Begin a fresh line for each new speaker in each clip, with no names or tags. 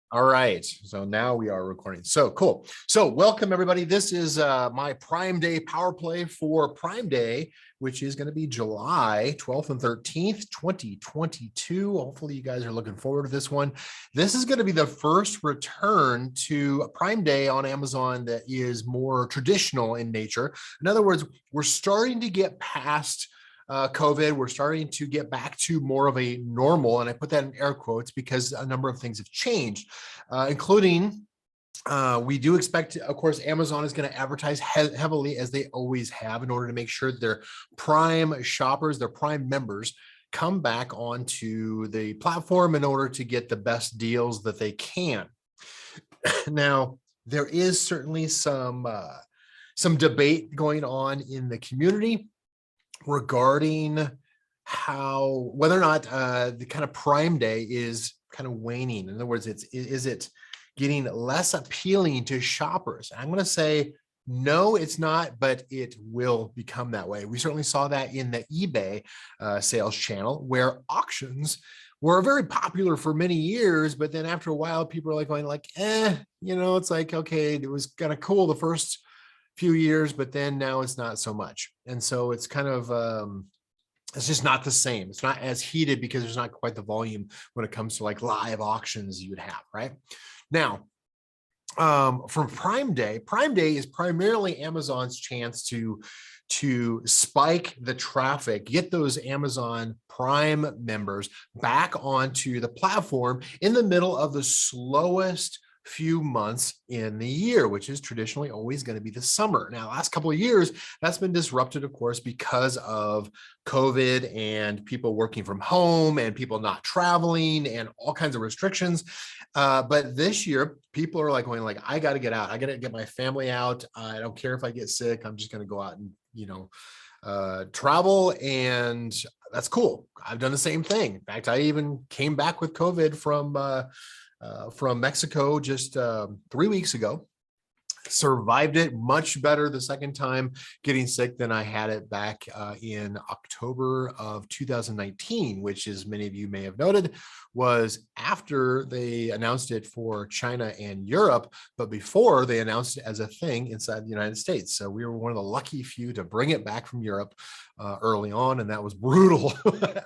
All right, so now we are recording. So cool. So welcome everybody. This is my Prime Day Power Play for Prime Day, which is going to be July 12th and 13th, 2022. Hopefully you guys are looking forward to this one. This is going to be the first return to Prime Day on Amazon that is more traditional in nature. In other words, we're starting to get past COVID, we're starting to get back to more of a normal, and I put that in air quotes because a number of things have changed, including we do expect, of course, Amazon is going to advertise heavily as they always have in order to make sure that their Prime shoppers, their Prime members, come back onto the platform in order to get the best deals that they can. Now, there is certainly some debate going on in the community regarding whether or not the kind of Prime Day is kind of waning. In other words, is it getting less appealing to shoppers? I'm going to say no, it's not, but it will become that way. We certainly saw that in the eBay sales channel, where auctions were very popular for many years, but then after a while, people are like going like, it's like, okay, it was kind of cool the first few years, but then now it's not so much. And so it's kind of, it's just not the same. It's not as heated because there's not quite the volume when it comes to like live auctions you would have, right? Now, from Prime Day is primarily Amazon's chance to spike the traffic, get those Amazon Prime members back onto the platform in the middle of the slowest few months in the year, which is traditionally always going to be the summer. Now, last couple of years, that's been disrupted, of course, because of COVID and people working from home and people not traveling and all kinds of restrictions. But this year, people are like going like, I got to get out. I got to get my family out. I don't care if I get sick. I'm just going to go out and, travel. And that's cool. I've done the same thing. In fact, I even came back with COVID from Mexico just 3 weeks ago. Survived it much better the second time getting sick than I had it back in October of 2019, which, as many of you may have noted, was after they announced it for China and Europe, but before they announced it as a thing inside the United States. So we were one of the lucky few to bring it back from Europe early on, and that was brutal.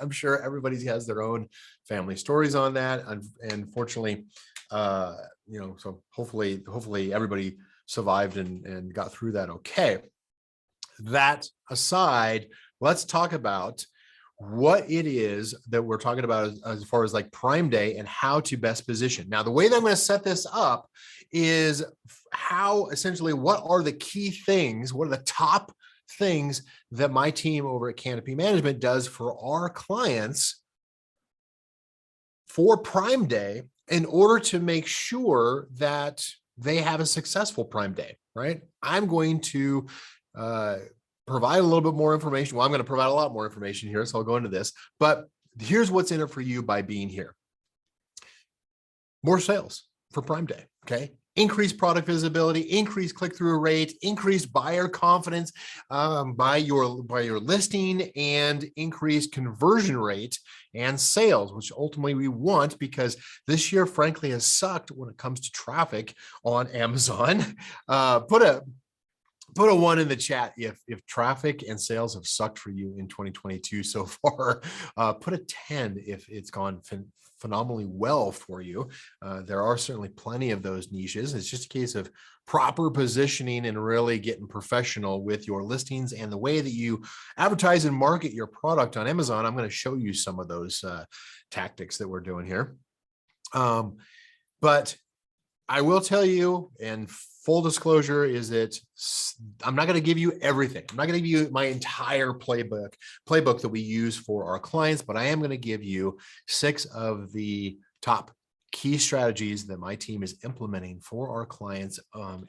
I'm sure everybody has their own family stories on that. And fortunately, so hopefully everybody survived and got through that okay. That aside, let's talk about what it is that we're talking about as far as like Prime Day and how to best position. Now, the way that I'm going to set this up is how essentially what are the key things, what are the top things that my team over at Canopy Management does for our clients for Prime Day in order to make sure that they have a successful Prime Day, right? I'm going to provide a little bit more information. Well, I'm going to provide a lot more information here, so I'll go into this. But here's what's in it for you by being here. More sales for Prime Day, okay? Increased product visibility, increased click-through rate, increased buyer confidence by your listing, and increased conversion rate and sales, which ultimately we want, because this year, frankly, has sucked when it comes to traffic on Amazon. Put a one in the chat if traffic and sales have sucked for you in 2022 so far. Put a 10 if it's gone phenomenally well for you. There are certainly plenty of those niches. It's just a case of proper positioning and really getting professional with your listings and the way that you advertise and market your product on Amazon. I'm going to show you some of those tactics that we're doing here. But I will tell you, and full disclosure is that I'm not going to give you everything. I'm not going to give you my entire playbook that we use for our clients, but I am going to give you 6 of the top key strategies that my team is implementing for our clients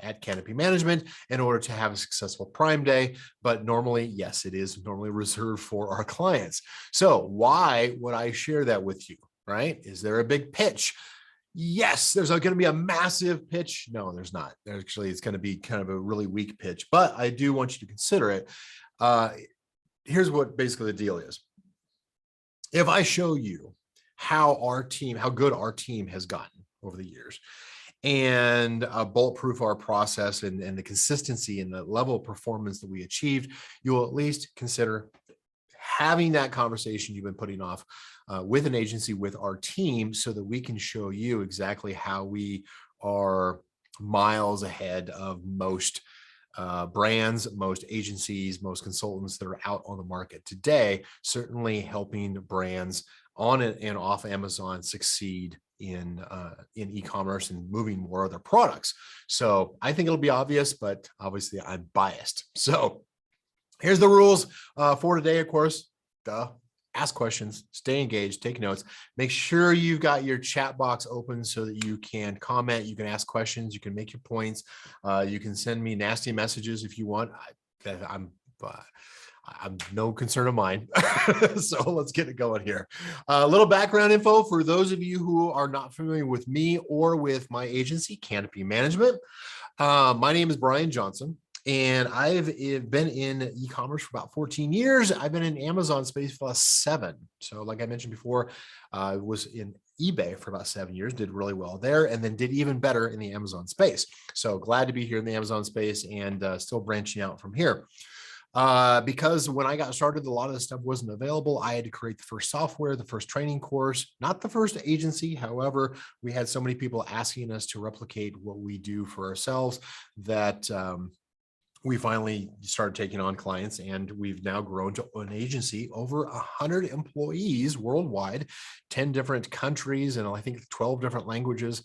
at Canopy Management in order to have a successful Prime Day. But normally, yes, it is normally reserved for our clients. So why would I share that with you, right? Is there a big pitch? Yes, there's going to be a massive pitch. No, there's not. Actually, it's going to be kind of a really weak pitch, but I do want you to consider it. Here's what basically the deal is. If I show you how good our team has gotten, over the years and bulletproof our process and the consistency and the level of performance that we achieved, you will at least consider having that conversation you've been putting off with an agency, with our team, so that we can show you exactly how we are miles ahead of most brands, most agencies, most consultants that are out on the market today, certainly helping brands on and off Amazon succeed in e-commerce and moving more of their products. So I think it'll be obvious, but obviously I'm biased. So here's the rules for today. Of course, ask questions, stay engaged, take notes, make sure you've got your chat box open so that you can comment, you can ask questions, you can make your points, you can send me nasty messages if you want. I'm no concern of mine. So let's get it going here. A little background info for those of you who are not familiar with me or with my agency, Canopy Management. My name is Brian Johnson, and I've been in e-commerce for about 14 years. I've been in Amazon space for the last 7. So like I mentioned before, I was in eBay for about 7 years, did really well there, and then did even better in the Amazon space. So glad to be here in the Amazon space and still branching out from here. Because when I got started, a lot of the stuff wasn't available. I had to create the first software, the first training course, not the first agency. However, we had so many people asking us to replicate what we do for ourselves that we finally started taking on clients, and we've now grown to an agency over 100 employees worldwide, 10 different countries, and I think 12 different languages.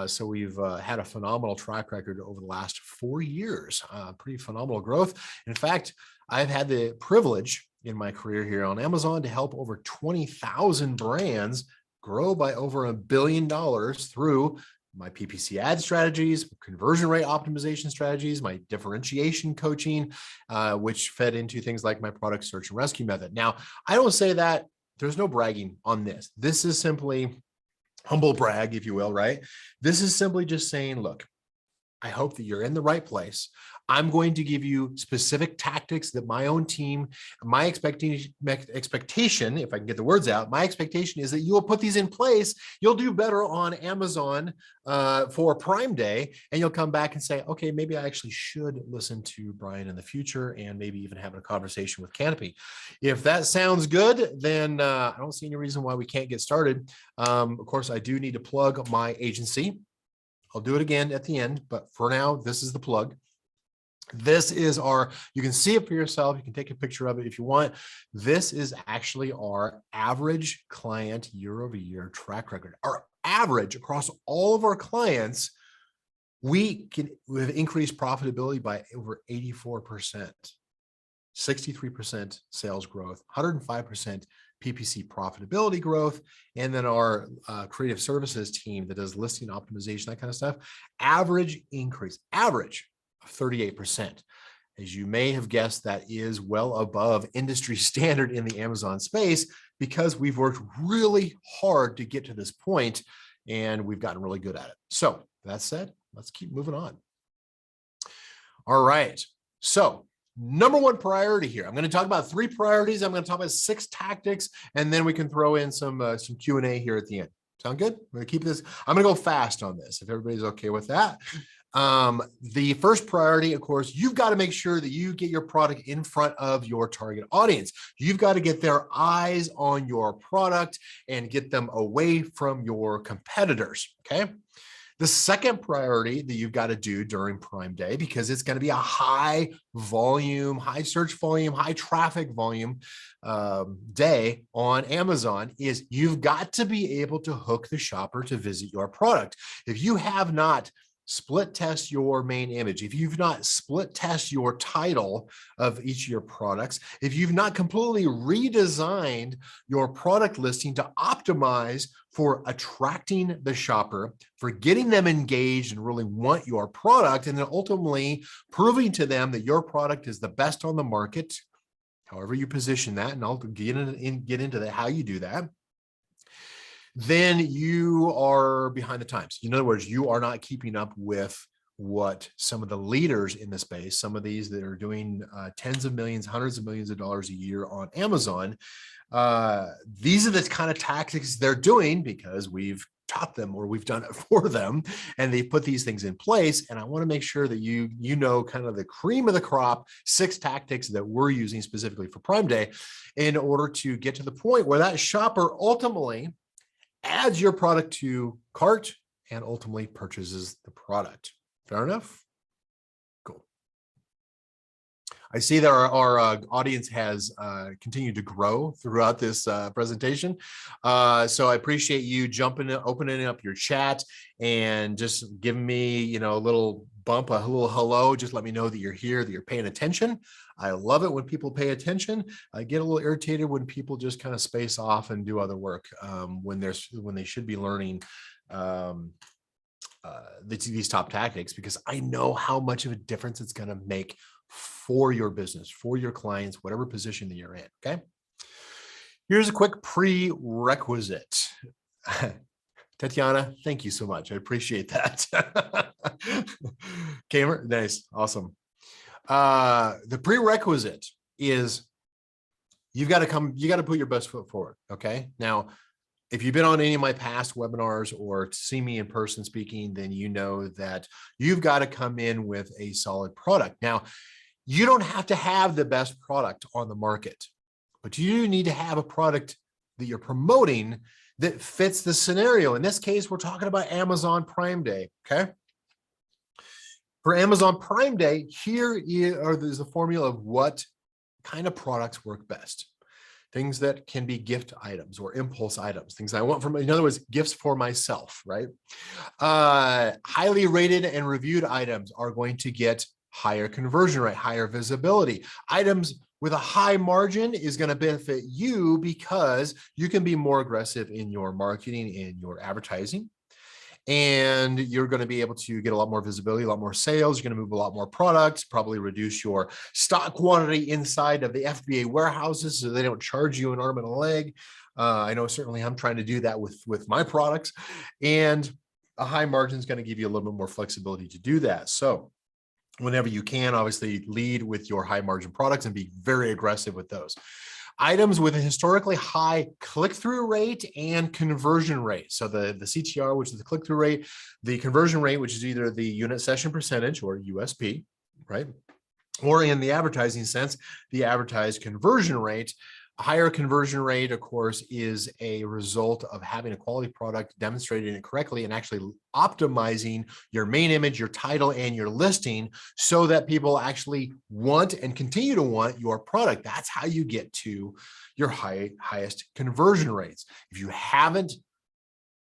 So we've had a phenomenal track record over the last 4 years, pretty phenomenal growth. In fact, I've had the privilege in my career here on Amazon to help over 20,000 brands grow by over $1 billion through my PPC ad strategies, conversion rate optimization strategies, my differentiation coaching, which fed into things like my product search and rescue method. Now, I don't say that, there's no bragging on this. This is simply humble brag, if you will, right? This is simply just saying, look, I hope that you're in the right place. I'm going to give you specific tactics that my own team, my expectation, if I can get the words out, my expectation is that you will put these in place. You'll do better on Amazon for Prime Day, and you'll come back and say, okay, maybe I actually should listen to Brian in the future and maybe even having a conversation with Canopy. If that sounds good, then I don't see any reason why we can't get started. Of course, I do need to plug my agency. I'll do it again at the end, but for now, this is the plug. This is you can see it for yourself. You can take a picture of it if you want. This is actually our average client year-over-year track record. Our average across all of our clients, we've increased profitability by over 84%, 63% sales growth, 105% PPC profitability growth, and then our creative services team that does listing optimization, that kind of stuff, average increase, average of 38%. As you may have guessed, that is well above industry standard in the Amazon space because we've worked really hard to get to this point and we've gotten really good at it. So that said, let's keep moving on. All right. So number one priority here. I'm going to talk about 3 priorities. I'm going to talk about 6 tactics, and then we can throw in some Q&A here at the end. Sound good? We're going to keep this. I'm going to go fast on this if everybody's okay with that. The first priority, of course, you've got to make sure that you get your product in front of your target audience. You've got to get their eyes on your product and get them away from your competitors. Okay. The second priority that you've got to do during Prime Day, because it's going to be a high volume, high search volume, high traffic volume day on Amazon, is you've got to be able to hook the shopper to visit your product. If you have not split test your main image, if you've not split test your title of each of your products, if you've not completely redesigned your product listing to optimize for attracting the shopper, for getting them engaged and really want your product, and then ultimately proving to them that your product is the best on the market, however you position that, and I'll get into that, how you do that, then you are behind the times. In other words, you are not keeping up with what some of the leaders in the space, some of these that are doing tens of millions, hundreds of millions of dollars a year on Amazon, these are the kind of tactics they're doing because we've taught them or we've done it for them, and they put these things in place. And I want to make sure that you know kind of the cream of the crop 6 tactics that we're using specifically for Prime Day in order to get to the point where that shopper ultimately adds your product to cart and ultimately purchases the product. Fair enough? Cool. I see that our audience has continued to grow throughout this presentation. So I appreciate you opening up your chat and just giving me, a little bump, a little hello. Just let me know that you're here, that you're paying attention. I love it when people pay attention. I get a little irritated when people just kind of space off and do other work when they should be learning these top tactics, because I know how much of a difference it's going to make for your business, for your clients, whatever position that you're in. Okay. Here's a quick prerequisite. Tatiana, thank you so much. I appreciate that. Kamer, nice. Awesome. The prerequisite is you got to put your best foot forward. Okay. Now, if you've been on any of my past webinars or see me in person speaking, then you know that you've got to come in with a solid product. Now, you don't have to have the best product on the market, but you need to have a product that you're promoting that fits the scenario. In this case, we're talking about Amazon Prime Day, okay? For Amazon Prime Day, here is the formula of what kind of products work best. Things that can be gift items or impulse items, things I want in other words, gifts for myself, right? Highly rated and reviewed items are going to get higher conversion rate, higher visibility. Items with a high margin is going to benefit you because you can be more aggressive in your marketing, in your advertising, and you're going to be able to get a lot more visibility, a lot more sales. You're going to move a lot more products, probably reduce your stock quantity inside of the FBA warehouses so they don't charge you an arm and a leg. I know certainly I'm trying to do that with my products, and a high margin is going to give you a little bit more flexibility to do that. So whenever you can, obviously lead with your high margin products and be very aggressive with those. Items with a historically high click-through rate and conversion rate. So the CTR, which is the click-through rate, the conversion rate, which is either the unit session percentage or USP, right? Or in the advertising sense, the advertised conversion rate. A higher conversion rate, of course, is a result of having a quality product, demonstrating it correctly, and actually optimizing your main image, your title, and your listing so that people actually want and continue to want your product. That's how you get to your highest conversion rates. If you haven't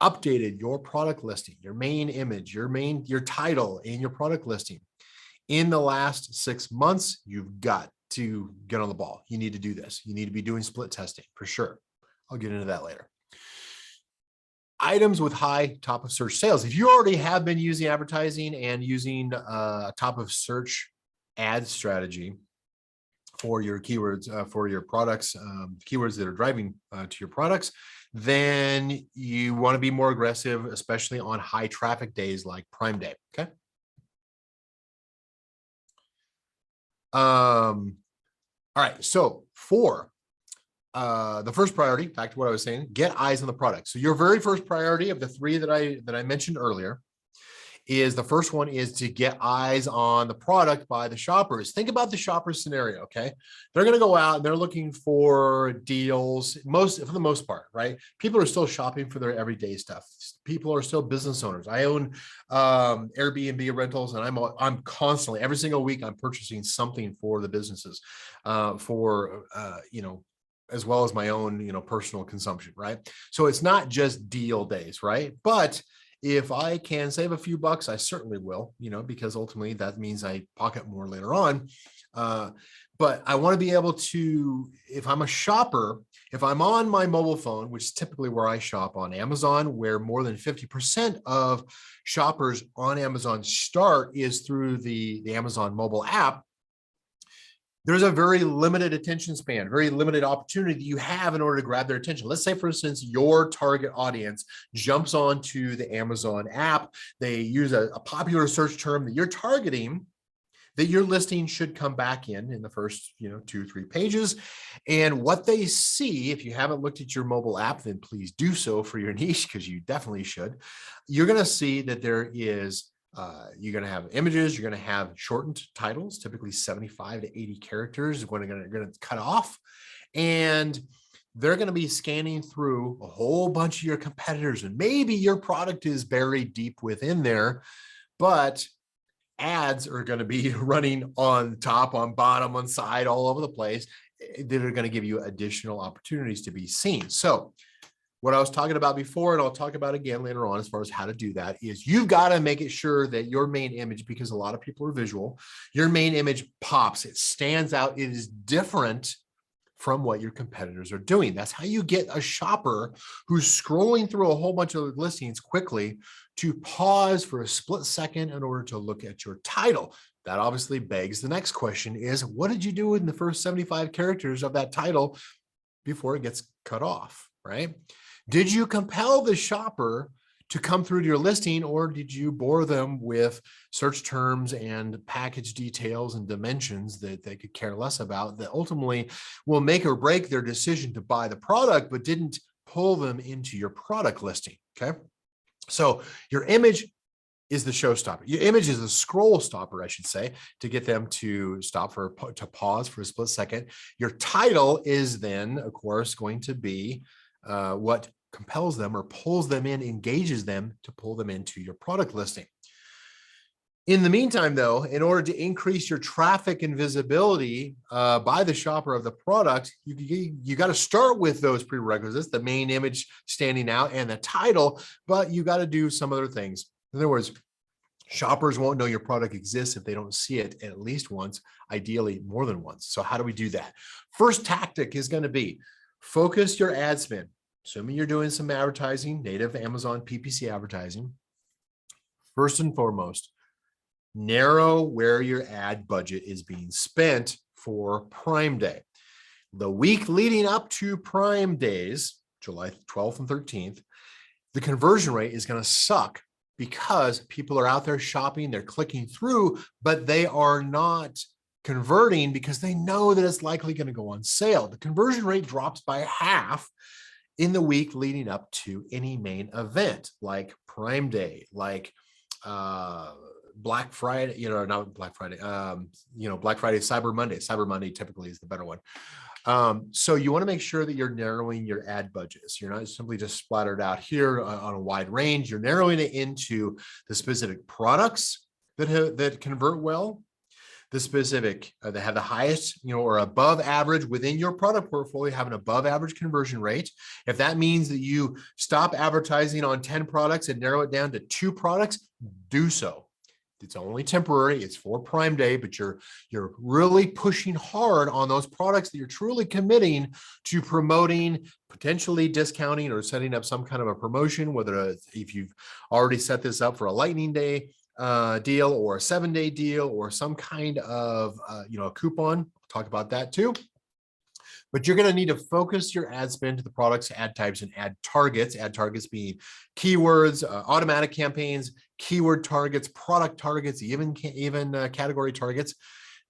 updated your product listing, your main image, your title, and your product listing in the last 6 months, you've got to get on the ball. You need to do this. You need to be doing split testing for sure. I'll get into that later. Items with high top of search sales. If you already have been using advertising and using top of search ad strategy for your keywords, for your products, keywords that are driving to your products, then you want to be more aggressive, especially on high traffic days like Prime Day. Okay. All right. So for the first priority, back to what I was saying, get eyes on the product. So your very first priority of the 3 that I mentioned earlier is the first one is to get eyes on the product by the shoppers. Think about the shopper scenario. Okay. They're going to go out and they're looking for deals for the most part, right? People are still shopping for their everyday stuff. People are still business owners. I own Airbnb rentals, and I'm constantly, every single week, I'm purchasing something for the businesses as well as my own, personal consumption, right? So it's not just deal days, right? But if I can save a few bucks, I certainly will, because ultimately that means I pocket more later on. But I want to be able to, if I'm a shopper, if I'm on my mobile phone, which is typically where I shop on Amazon, where more than 50% of shoppers on Amazon start is through the Amazon mobile app, there's a very limited attention span, very limited opportunity that you have in order to grab their attention. Let's say, for instance, your target audience jumps onto the Amazon app. They use a popular search term that you're targeting. that your listing should come back in the first, 2-3 pages. And what they see, if you haven't looked at your mobile app, then please do so for your niche, because you definitely should. You're going to see that there is you're going to have images, you're going to have shortened titles, typically 75 to 80 characters when they're going to cut off. And they're going to be scanning through a whole bunch of your competitors, and maybe your product is buried deep within there, but ads are going to be running on top, on bottom, on side, all over the place, that are going to give you additional opportunities to be seen. So what I was talking about before, and I'll talk about again later on as far as how to do that, is you've got to make it sure that your main image, because a lot of people are visual, your main image pops, it stands out, it is different from what your competitors are doing. That's how you get a shopper who's scrolling through a whole bunch of listings quickly to pause for a split second in order to look at your title. That obviously begs the next question is, what did you do in the first 75 characters of that title before it gets cut off, right? Did you compel the shopper to come through to your listing, or did you bore them with search terms and package details and dimensions that they could care less about, that ultimately will make or break their decision to buy the product, but didn't pull them into your product listing? Okay. So your image is the showstopper. Your image is the scroll stopper, I should say, to get them to stop to pause for a split second. Your title is then, of course, going to be what compels them or pulls them in, engages them to pull them into your product listing. In the meantime, though, in order to increase your traffic and visibility by the shopper of the product, you got to start with those prerequisites, the main image standing out and the title, but you got to do some other things. In other words, shoppers won't know your product exists if they don't see it at least once, ideally more than once. So how do we do that? First tactic is going to be focus your ad spend. Assuming you're doing some advertising, native Amazon PPC advertising, first and foremost, narrow where your ad budget is being spent for Prime Day. The week leading up to Prime Days, July 12th and 13th, the conversion rate is going to suck because people are out there shopping, they're clicking through, but they are not converting because they know that it's likely going to go on sale. The conversion rate drops by half in the week leading up to any main event like Prime Day, like Black Friday, not Black Friday, Black Friday, Cyber Monday. Cyber Monday typically is the better one. So you want to make sure that you're narrowing your ad budgets. You're not simply just splattered out here on a wide range. You're narrowing it into the specific products that convert well, the specific that have the highest, or above average within your product portfolio, have an above average conversion rate. If that means that you stop advertising on 10 products and narrow it down to 2 products, do so. It's only temporary. It's for Prime Day, but you're really pushing hard on those products that you're truly committing to promoting, potentially discounting, or setting up some kind of a promotion, whether if you've already set this up for a Lightning Day deal or a 7-day deal or some kind of a coupon. I'll talk about that too. But you're going to need to focus your ad spend to the products, ad types, and ad targets being keywords, automatic campaigns, keyword targets, product targets, even category targets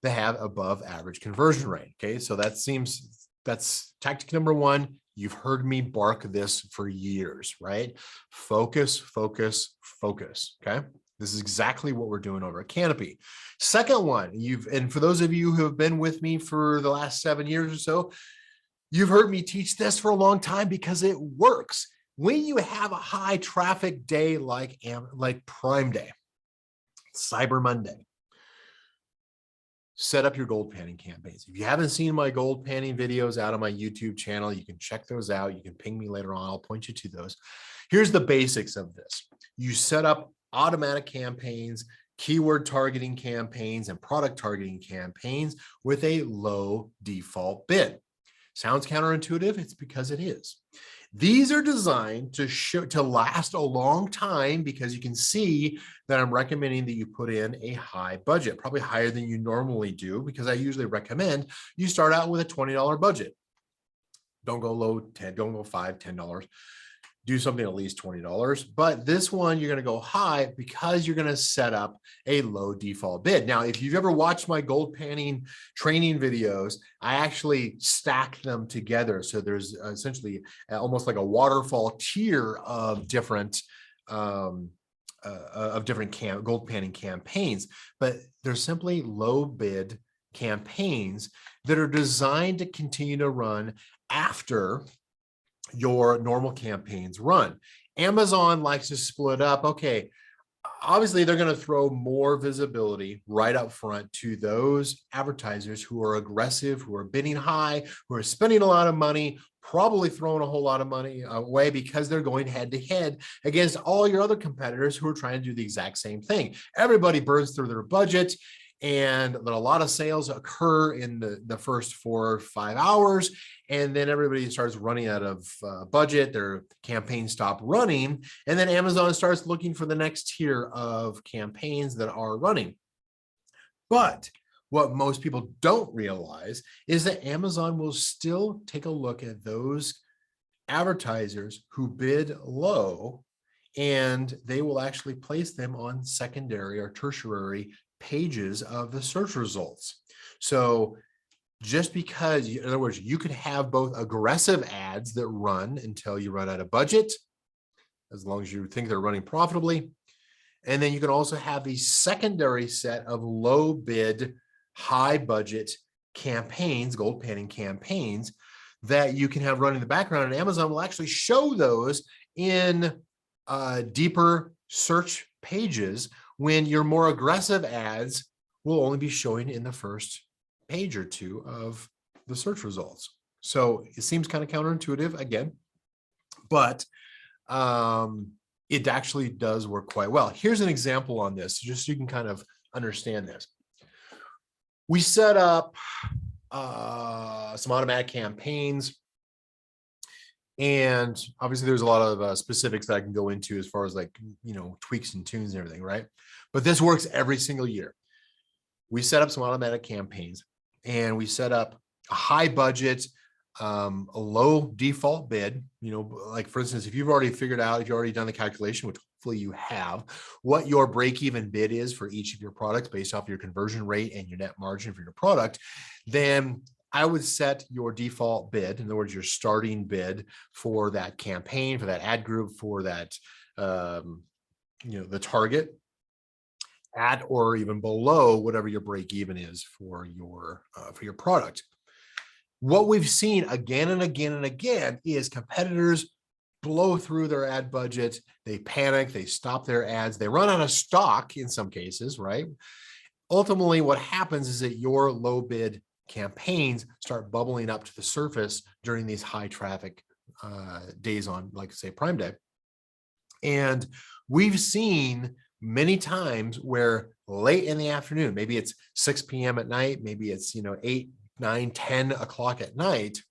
that have above average conversion rate. Okay, so that's tactic number 1. You've heard me bark this for years, right? Focus, focus, focus. Okay. This is exactly what we're doing over at Canopy. Second one, and for those of you who have been with me for the last 7 years or so, you've heard me teach this for a long time because it works. When you have a high traffic day like Prime Day, Cyber Monday, set up your gold panning campaigns. If you haven't seen my gold panning videos out on my YouTube channel, you can check those out. You can ping me later on. I'll point you to those. Here's the basics of this. You set up automatic campaigns, keyword targeting campaigns, and product targeting campaigns with a low default bid. Sounds counterintuitive. It's because it is. These are designed to last a long time because you can see that I'm recommending that you put in a high budget, probably higher than you normally do, because I usually recommend you start out with a $20 budget. Don't go low, don't go $5, $10. do something at least $20. But this one, you're going to go high because you're going to set up a low default bid. Now, if you've ever watched my gold panning training videos, I actually stack them together. So there's essentially almost like a waterfall tier of different gold panning campaigns, but they're simply low bid campaigns that are designed to continue to run after your normal campaigns run. Amazon likes to split up. Okay, obviously they're going to throw more visibility right up front to those advertisers who are aggressive, who are bidding high, who are spending a lot of money, probably throwing a whole lot of money away because they're going head to head against all your other competitors who are trying to do the exact same thing. Everybody burns through their budget, and a lot of sales occur in the first 4 or 5 hours, and then everybody starts running out of budget. Their campaigns stop running, and then Amazon starts looking for the next tier of campaigns that are running. But what most people don't realize is that Amazon will still take a look at those advertisers who bid low, and they will actually place them on secondary or tertiary pages of the search results. So just because, in other words, you could have both aggressive ads that run until you run out of budget, as long as you think they're running profitably. And then you can also have the secondary set of low bid, high budget campaigns, gold panning campaigns that you can have running in the background. And Amazon will actually show those in deeper search pages when your more aggressive ads will only be showing in the first page or two of the search results. So it seems kind of counterintuitive again, but it actually does work quite well. Here's an example on this, just so you can kind of understand this. We set up some automatic campaigns, and obviously there's a lot of specifics that I can go into as far as like, tweaks and tunes and everything, right? But this works every single year. We set up some automatic campaigns, and we set up a high budget, a low default bid. Like for instance, if you've already figured out, if you've already done the calculation, which hopefully you have, what your break-even bid is for each of your products based off your conversion rate and your net margin for your product, then I would set your default bid, in other words, your starting bid for that campaign, for that ad group, for that, the target, at or even below whatever your break even is for your product. What we've seen again and again and again is competitors blow through their ad budget. They panic, they stop their ads, they run out of stock in some cases, right? Ultimately, what happens is that your low bid campaigns start bubbling up to the surface during these high traffic days on, like say, Prime Day. And we've seen many times where late in the afternoon, maybe it's 6 p.m. at night, maybe it's 8, 9, 10 o'clock at night,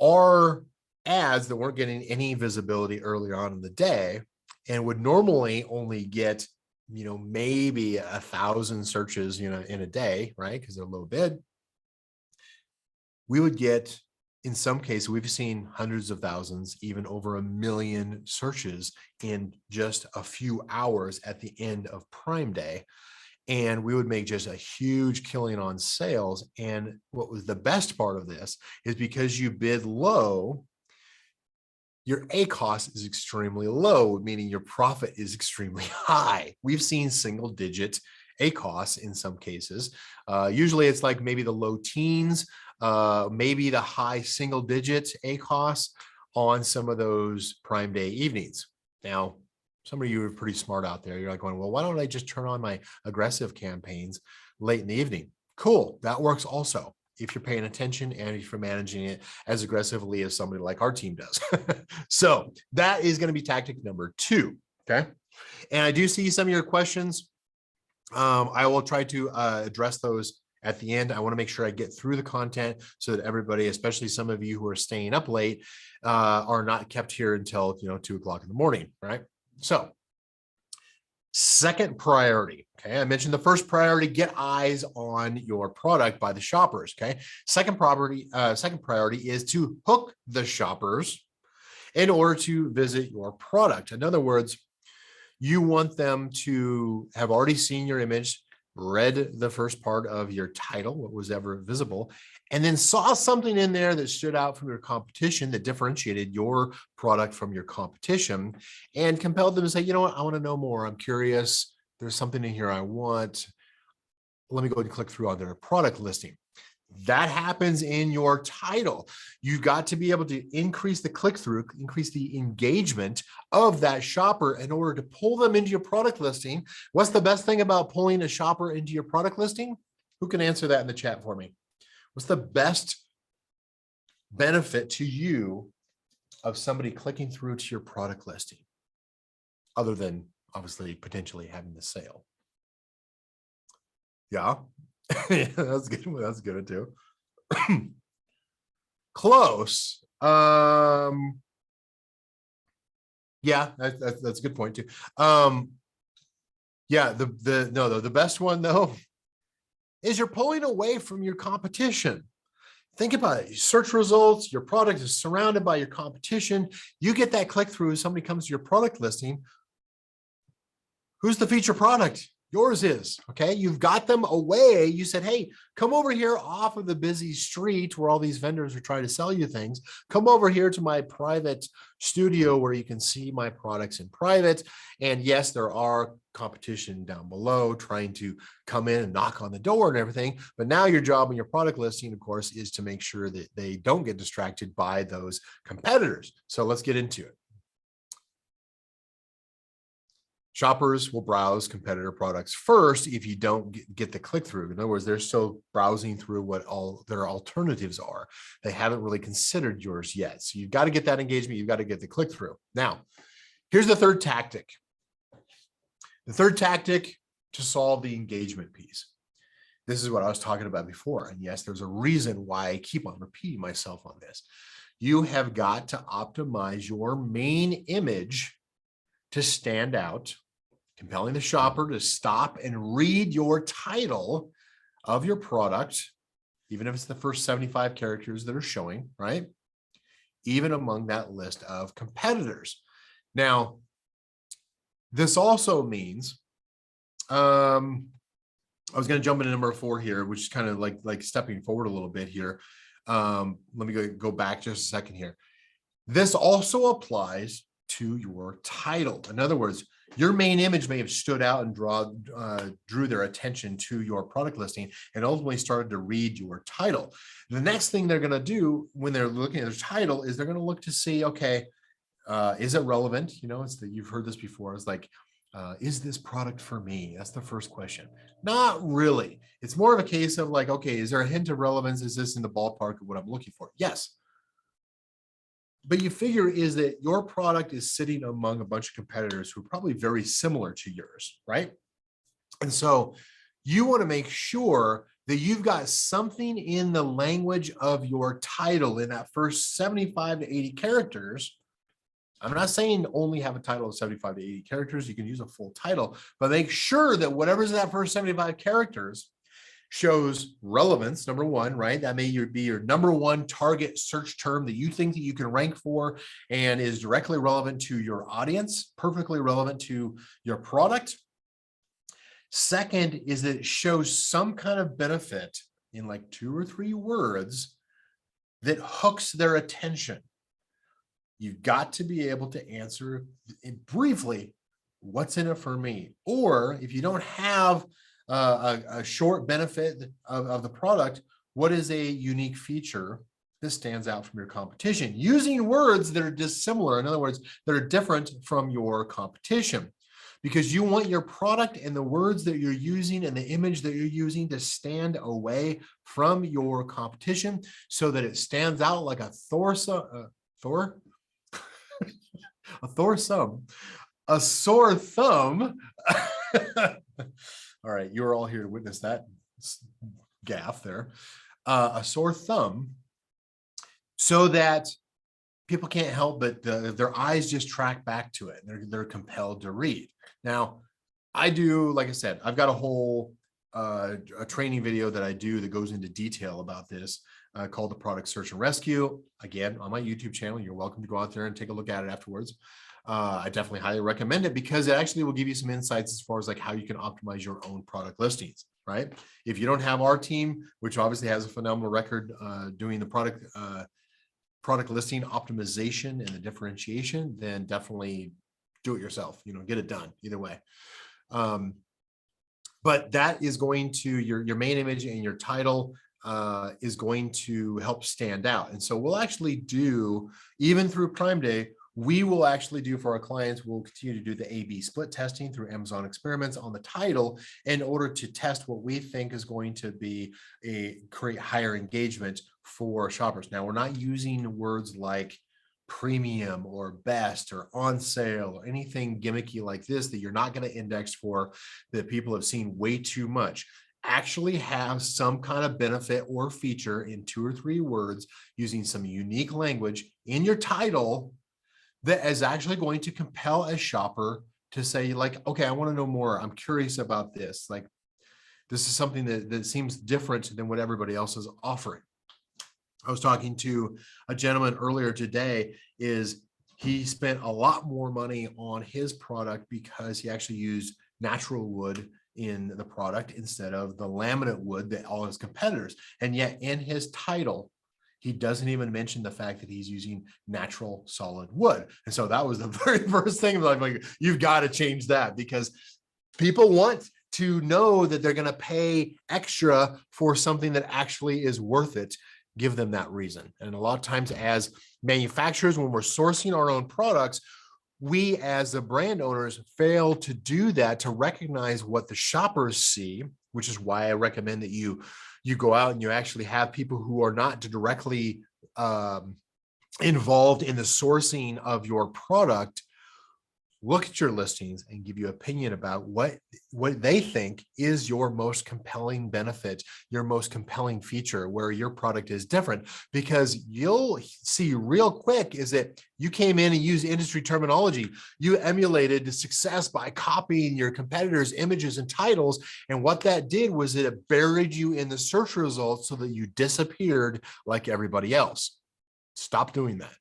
our ads that weren't getting any visibility earlier on in the day and would normally only get maybe 1,000 searches in a day, right, because they're low bid, we would get, in some cases, we've seen hundreds of thousands, even over 1 million searches in just a few hours at the end of Prime Day. And we would make just a huge killing on sales. And what was the best part of this is because you bid low, your ACoS is extremely low, meaning your profit is extremely high. We've seen single digit ACoS in some cases. Usually it's like maybe the low teens, maybe the high single digit ACoS on some of those Prime Day evenings. Now, some of you are pretty smart out there. You're like going, well, why don't I just turn on my aggressive campaigns late in the evening? Cool, that works also, if you're paying attention and if you're managing it as aggressively as somebody like our team does. So that is going to be tactic number 2. Okay. And I do see some of your questions. I will try to address those at the end. I want to make sure I get through the content so that everybody, especially some of you who are staying up late, are not kept here until 2 o'clock in the morning, right? So second priority, okay, I mentioned the first priority, get eyes on your product by the shoppers, okay? Second priority is to hook the shoppers in order to visit your product. In other words, you want them to have already seen your image, read the first part of your title, what was ever visible, and then saw something in there that stood out from your competition, that differentiated your product from your competition, and compelled them to say, you know what, I want to know more. I'm curious. There's something in here I want. Let me go ahead and click through on their product listing. That happens in your title. You've got to be able to increase the click-through, increase the engagement of that shopper in order to pull them into your product listing. What's the best thing about pulling a shopper into your product listing? Who can answer that in the chat for me? What's the best benefit to you of somebody clicking through to your product listing, other than obviously potentially having the sale? Yeah. Yeah, that's good. That's good too. Close. Yeah, that's a good point too. Yeah, the best one though is you're pulling away from your competition. Think about it. Search results, your product is surrounded by your competition. You get that click through, somebody comes to your product listing. Who's the feature product? Yours is, okay? You've got them away. You said, hey, come over here off of the busy street where all these vendors are trying to sell you things. Come over here to my private studio where you can see my products in private. And yes, there are competition down below trying to come in and knock on the door and everything. But now your job in your product listing, of course, is to make sure that they don't get distracted by those competitors. So let's get into it. Shoppers will browse competitor products first if you don't get the click-through. In other words, they're still browsing through what all their alternatives are. They haven't really considered yours yet. So you've got to get that engagement. You've got to get the click-through. Now, here's the third tactic. The third tactic to solve the engagement piece. This is what I was talking about before. And yes, there's a reason why I keep on repeating myself on this. You have got to optimize your main image to stand out, compelling the shopper to stop and read your title of your product, even if it's the first 75 characters that are showing, right? Even among that list of competitors. Now, this also means, I was going to jump into number 4 here, which is kind of like stepping forward a little bit here. Let me go back just a second here. This also applies to your title. In other words, your main image may have stood out and drew their attention to your product listing and ultimately started to read your title. The next thing they're going to do when they're looking at their title is they're going to look to see, okay, is it relevant? You know, it's that you've heard this before. It's like, is this product for me? That's the first question. Not really. It's more of a case of like, okay, is there a hint of relevance? Is this in the ballpark of what I'm looking for? Yes. But you figure is that your product is sitting among a bunch of competitors who are probably very similar to yours, right? And so you want to make sure that you've got something in the language of your title in that first 75 to 80 characters. I'm not saying only have a title of 75 to 80 characters. You can use a full title, but make sure that whatever's in that first 75 characters shows relevance, number one, right? That may be your number one target search term that you think that you can rank for and is directly relevant to your audience, perfectly relevant to your product. Second is that it shows some kind of benefit in like 2 or 3 words that hooks their attention. You've got to be able to answer briefly, what's in it for me? Or if you don't have a short benefit of the product, what is a unique feature that stands out from your competition? Using words that are dissimilar, in other words, that are different from your competition, because you want your product and the words that you're using and the image that you're using to stand away from your competition so that it stands out like a a sore thumb. All right, you're all here to witness that gaffe there. A sore thumb, so that people can't help but their eyes just track back to it. They're compelled to read. Now, I do, like I said, I've got a whole a training video that I do that goes into detail about this. called the Product Search and Rescue. Again, on my YouTube channel, you're welcome to go out there and take a look at it afterwards. I definitely highly recommend it because it actually will give you some insights as far as like how you can optimize your own product listings, right? If you don't have our team, which obviously has a phenomenal record doing the product listing optimization and the differentiation, then definitely do it yourself, get it done either way. But that is going to your main image and your title is going to help stand out. And so we'll actually do, even through Prime Day, we will actually do for our clients, we'll continue to do the A/B split testing through Amazon Experiments on the title in order to test what we think is going to be create higher engagement for shoppers. Now, we're not using words like premium or best or on sale or anything gimmicky like this that you're not going to index for, that people have seen way too much. Actually have some kind of benefit or feature in 2 or 3 words using some unique language in your title that is actually going to compel a shopper to say like, okay, I want to know more. I'm curious about this. Like, this is something that seems different than what everybody else is offering. I was talking to a gentleman earlier today. He spent a lot more money on his product because he actually used natural wood in the product instead of the laminate wood that all his competitors. And yet in his title, he doesn't even mention the fact that he's using natural solid wood. And so that was the very first thing. Like, you've got to change that because people want to know that they're going to pay extra for something that actually is worth it. Give them that reason. And a lot of times as manufacturers, when we're sourcing our own products, we as the brand owners fail to do that, to recognize what the shoppers see, which is why I recommend that you go out and you actually have people who are not directly involved in the sourcing of your product look at your listings and give you opinion about what they think is your most compelling benefit, your most compelling feature, where your product is different. Because you'll see real quick is that you came in and used industry terminology. You emulated the success by copying your competitors' images and titles. And what that did was it buried you in the search results so that you disappeared like everybody else. Stop doing that.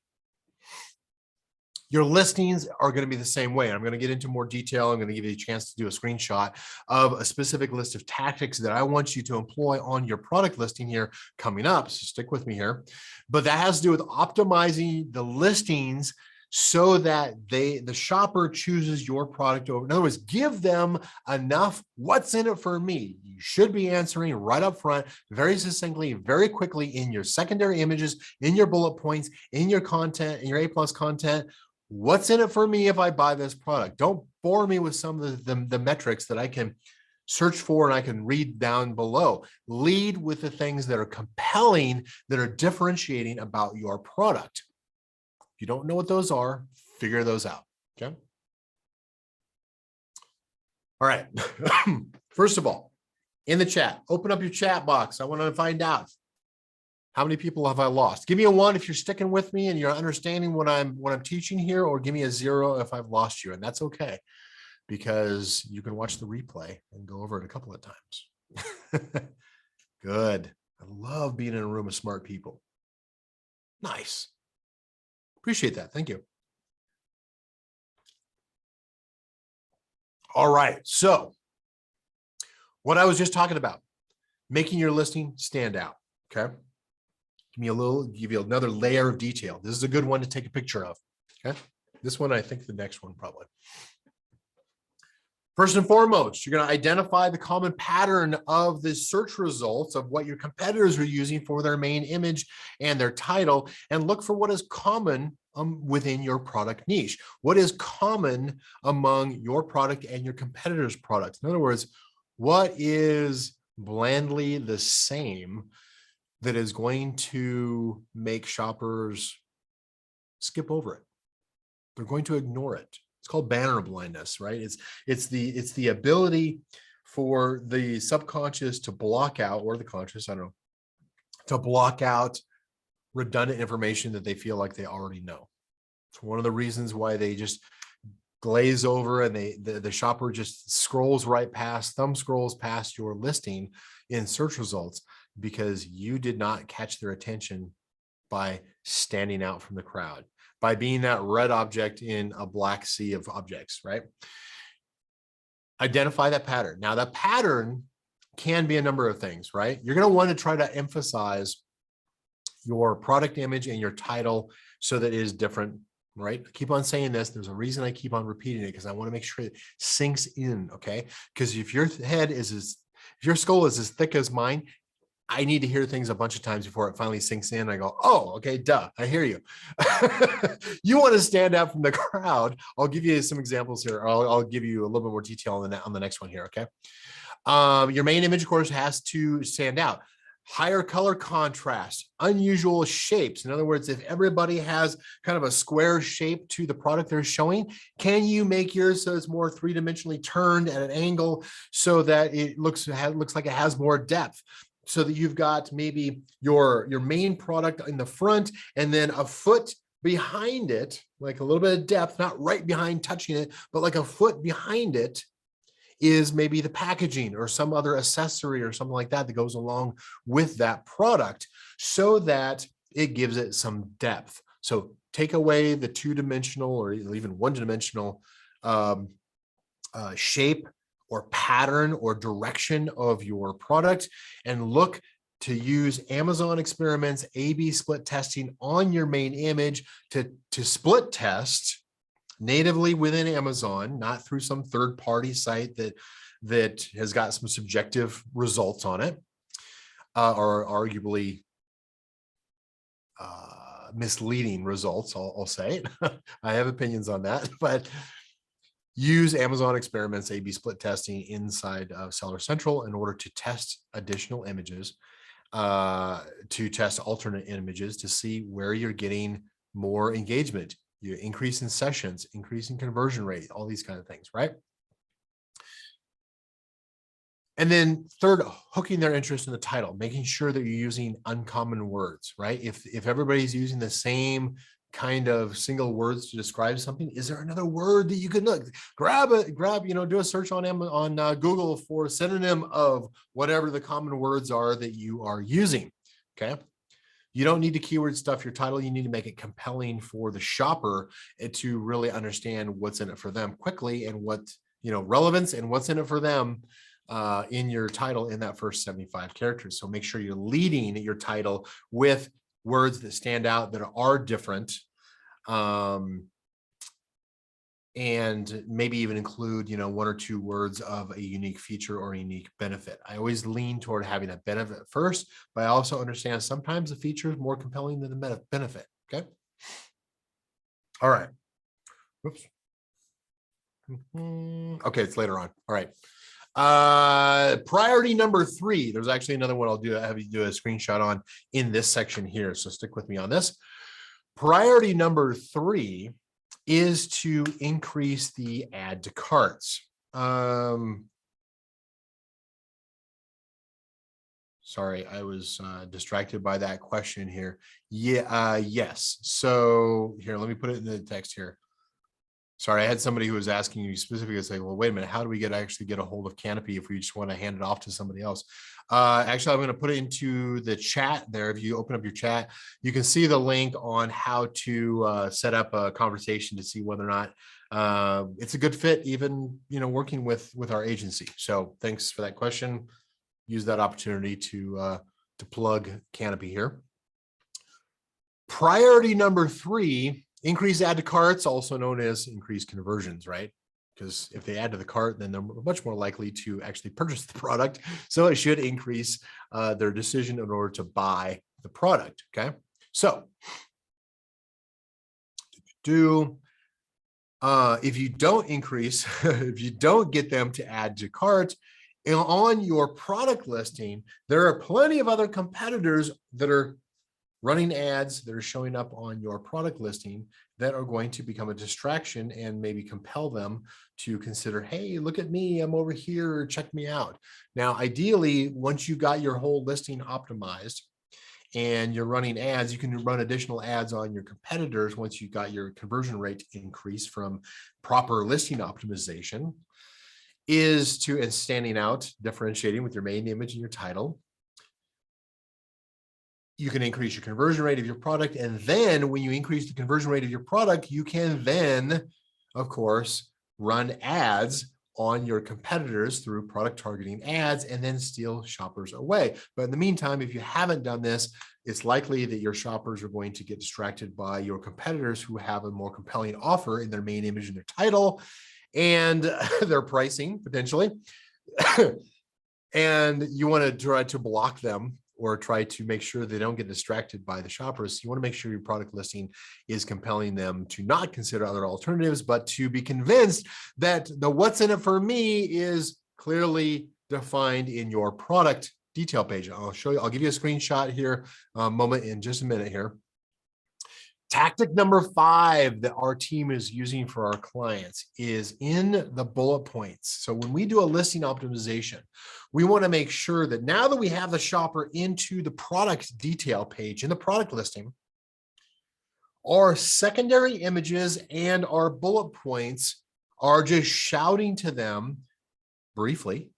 Your listings are going to be the same way. I'm going to get into more detail. I'm going to give you a chance to do a screenshot of a specific list of tactics that I want you to employ on your product listing here coming up. So stick with me here. But that has to do with optimizing the listings so that the shopper chooses your product over. In other words, give them enough what's in it for me. You should be answering right up front, very succinctly, very quickly in your secondary images, in your bullet points, in your content, in your A+ content. What's in it for me if I buy this product? Don't bore me with some of the metrics that I can search for and I can read down below. Lead with the things that are compelling, that are differentiating about your product. If you don't know what those are, figure those out, okay? All right. First of all, in the chat, open up your chat box. I want to find out, how many people have I lost? Give me a 1 if you're sticking with me and you're understanding what I'm teaching here, or give me a 0 if I've lost you. And that's okay, because you can watch the replay and go over it a couple of times. Good. I love being in a room of smart people. Nice. Appreciate that. Thank you. All right. So what I was just talking about, making your listing stand out. Okay. Give you another layer of detail. This is a good one to take a picture of. Okay. This one, I think the next one probably. First and foremost, you're going to identify the common pattern of the search results of what your competitors are using for their main image and their title, and look for what is common within your product niche. What is common among your product and your competitors' products? In other words, what is blandly the same that is going to make shoppers skip over it? They're going to ignore it. It's called banner blindness, right? It's the ability for the subconscious to block out, or the conscious, I don't know, to block out redundant information that they feel like they already know. It's one of the reasons why they just glaze over and the shopper just scrolls right past, thumb scrolls past your listing in search results, because you did not catch their attention by standing out from the crowd, by being that red object in a black sea of objects, right? Identify that pattern. Now, that pattern can be a number of things, right? You're going to want to try to emphasize your product image and your title so that it is different, right? I keep on saying this. There's a reason I keep on repeating it, because I want to make sure it sinks in, okay? Because if your if your skull is as thick as mine, I need to hear things a bunch of times before it finally sinks in. I go, oh, okay, duh, I hear you. You want to stand out from the crowd. I'll give you some examples here. I'll give you a little bit more detail on the next one here, okay? Your main image, of course, has to stand out. Higher color contrast, unusual shapes. In other words, if everybody has kind of a square shape to the product they're showing, can you make yours so it's more three-dimensionally turned at an angle so that it looks like it has more depth? So that you've got maybe your main product in the front and then a foot behind it, like a little bit of depth, not right behind touching it, but like a foot behind it is maybe the packaging or some other accessory or something like that that goes along with that product, so that it gives it some depth. So take away the two-dimensional or even one-dimensional shape or pattern or direction of your product, and look to use Amazon Experiments A/B split testing on your main image to split test natively within Amazon, not through some third-party site that has got some subjective results on it, or arguably misleading results, I'll say. I have opinions on that, but use Amazon Experiments A/B split testing inside of Seller Central in order to test additional images, to test alternate images to see where you're getting more engagement. You increase in sessions, increase in conversion rate, all these kind of things, right? And then third, hooking their interest in the title, making sure that you're using uncommon words, right? If everybody's using the same kind of single words to describe something, is there another word that you could look, grab, do a search on Google for a synonym of whatever the common words are that you are using, okay? You don't need to keyword stuff your title. You need to make it compelling for the shopper to really understand what's in it for them quickly, and what, relevance and what's in it for them in your title in that first 75 characters. So make sure you're leading your title with words that stand out, that are different, and maybe even include, one or two words of a unique feature or a unique benefit. I always lean toward having a benefit first, but I also understand sometimes the feature is more compelling than the benefit. Okay. All right. Whoops. Okay, it's later on. All right. Priority number 3. There's actually another one I'll have you do a screenshot on in this section here. So stick with me on this. Priority number 3 is to increase the add to carts. Sorry, I was distracted by that question here. Yeah, yes. So here, let me put it in the text here. Sorry, I had somebody who was asking you specifically, say, well, wait a minute, how do we actually get a hold of Canopy if we just want to hand it off to somebody else? Actually, I'm going to put it into the chat there. If you open up your chat, you can see the link on how to set up a conversation to see whether or not it's a good fit, even, working with our agency. So thanks for that question. Use that opportunity to plug Canopy here. Priority number 3, increase add to carts, also known as increased conversions, right? Because if they add to the cart, then they're much more likely to actually purchase the product. So it should increase their decision in order to buy the product, okay? So if you don't increase, if you don't get them to add to cart, on your product listing, there are plenty of other competitors that are running ads that are showing up on your product listing that are going to become a distraction and maybe compel them to consider, hey, look at me, I'm over here, check me out. Now, ideally, once you got your whole listing optimized and you're running ads, you can run additional ads on your competitors once you got your conversion rate increased from proper listing optimization, is to, and standing out, differentiating with your main image and your title, You can increase your conversion rate of your product. And then when you increase the conversion rate of your product, you can then, of course, run ads on your competitors through product targeting ads and then steal shoppers away. But in the meantime, if you haven't done this, it's likely that your shoppers are going to get distracted by your competitors who have a more compelling offer in their main image and their title and their pricing potentially. And you want to try to block them or try to make sure they don't get distracted by the shoppers. You want to make sure your product listing is compelling them to not consider other alternatives, but to be convinced that the what's in it for me is clearly defined in your product detail page. I'll show you, I'll give you a screenshot here, moment in just a minute here. Tactic number 5 that our team is using for our clients is in the bullet points. So when we do a listing optimization, we want to make sure that now that we have the shopper into the product detail page in the product listing, our secondary images and our bullet points are just shouting to them briefly,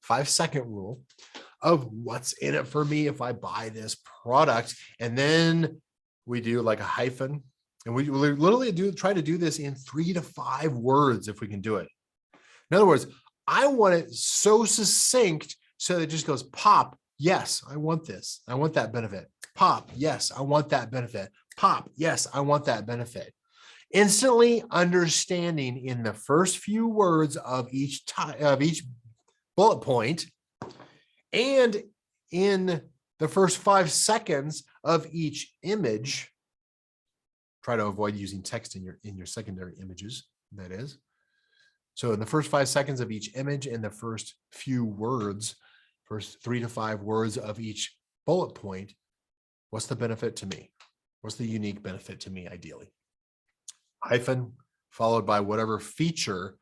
5-second rule of what's in it for me if I buy this product. And then we do like a hyphen, and we literally try to do this in 3 to 5 words if we can do it. In other words, I want it so succinct so that it just goes pop. Yes, I want this. I want that benefit. Pop. Yes, I want that benefit. Pop. Yes, I want that benefit. Instantly understanding in the first few words of each bullet point and in the first 5 seconds of each image. Try to avoid using text in your secondary images, that is. So in the first 5 seconds of each image and the first few words, first 3 to 5 words of each bullet point, what's the benefit to me? What's the unique benefit to me ideally? Hyphen followed by whatever feature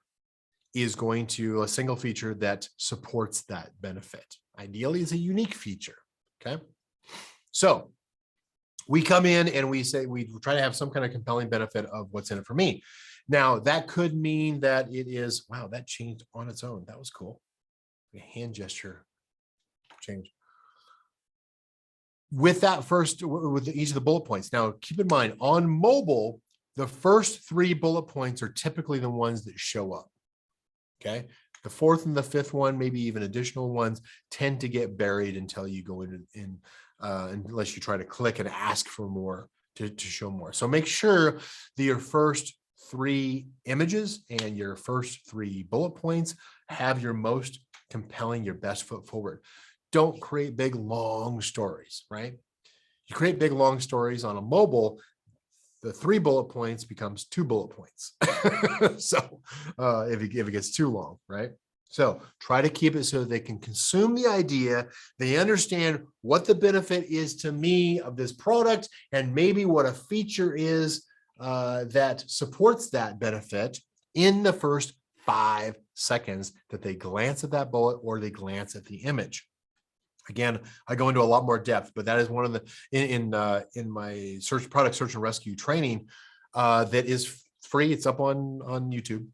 is going to a single feature that supports that benefit. Ideally, it's a unique feature. Okay. So we come in and we say, we try to have some kind of compelling benefit of what's in it for me. Now that could mean that it is, wow, that changed on its own. That was cool. A hand gesture change. With that first, with each of the bullet points. Now keep in mind on mobile, the first 3 bullet points are typically the ones that show up. Okay. The 4th and the 5th one, maybe even additional ones, tend to get buried until you go in unless you try to click and ask for more to show more. So make sure that your first 3 images and your first 3 bullet points have your most compelling, your best foot forward. Don't create big, long stories, right? You create big, long stories on a mobile, the 3 bullet points becomes 2 bullet points. So if it gets too long, right? So try to keep it so they can consume the idea. They understand what the benefit is to me of this product and maybe what a feature is that supports that benefit in the first 5 seconds that they glance at that bullet or they glance at the image. Again, I go into a lot more depth, but that is one of the in my product search and rescue training that is free. It's up on YouTube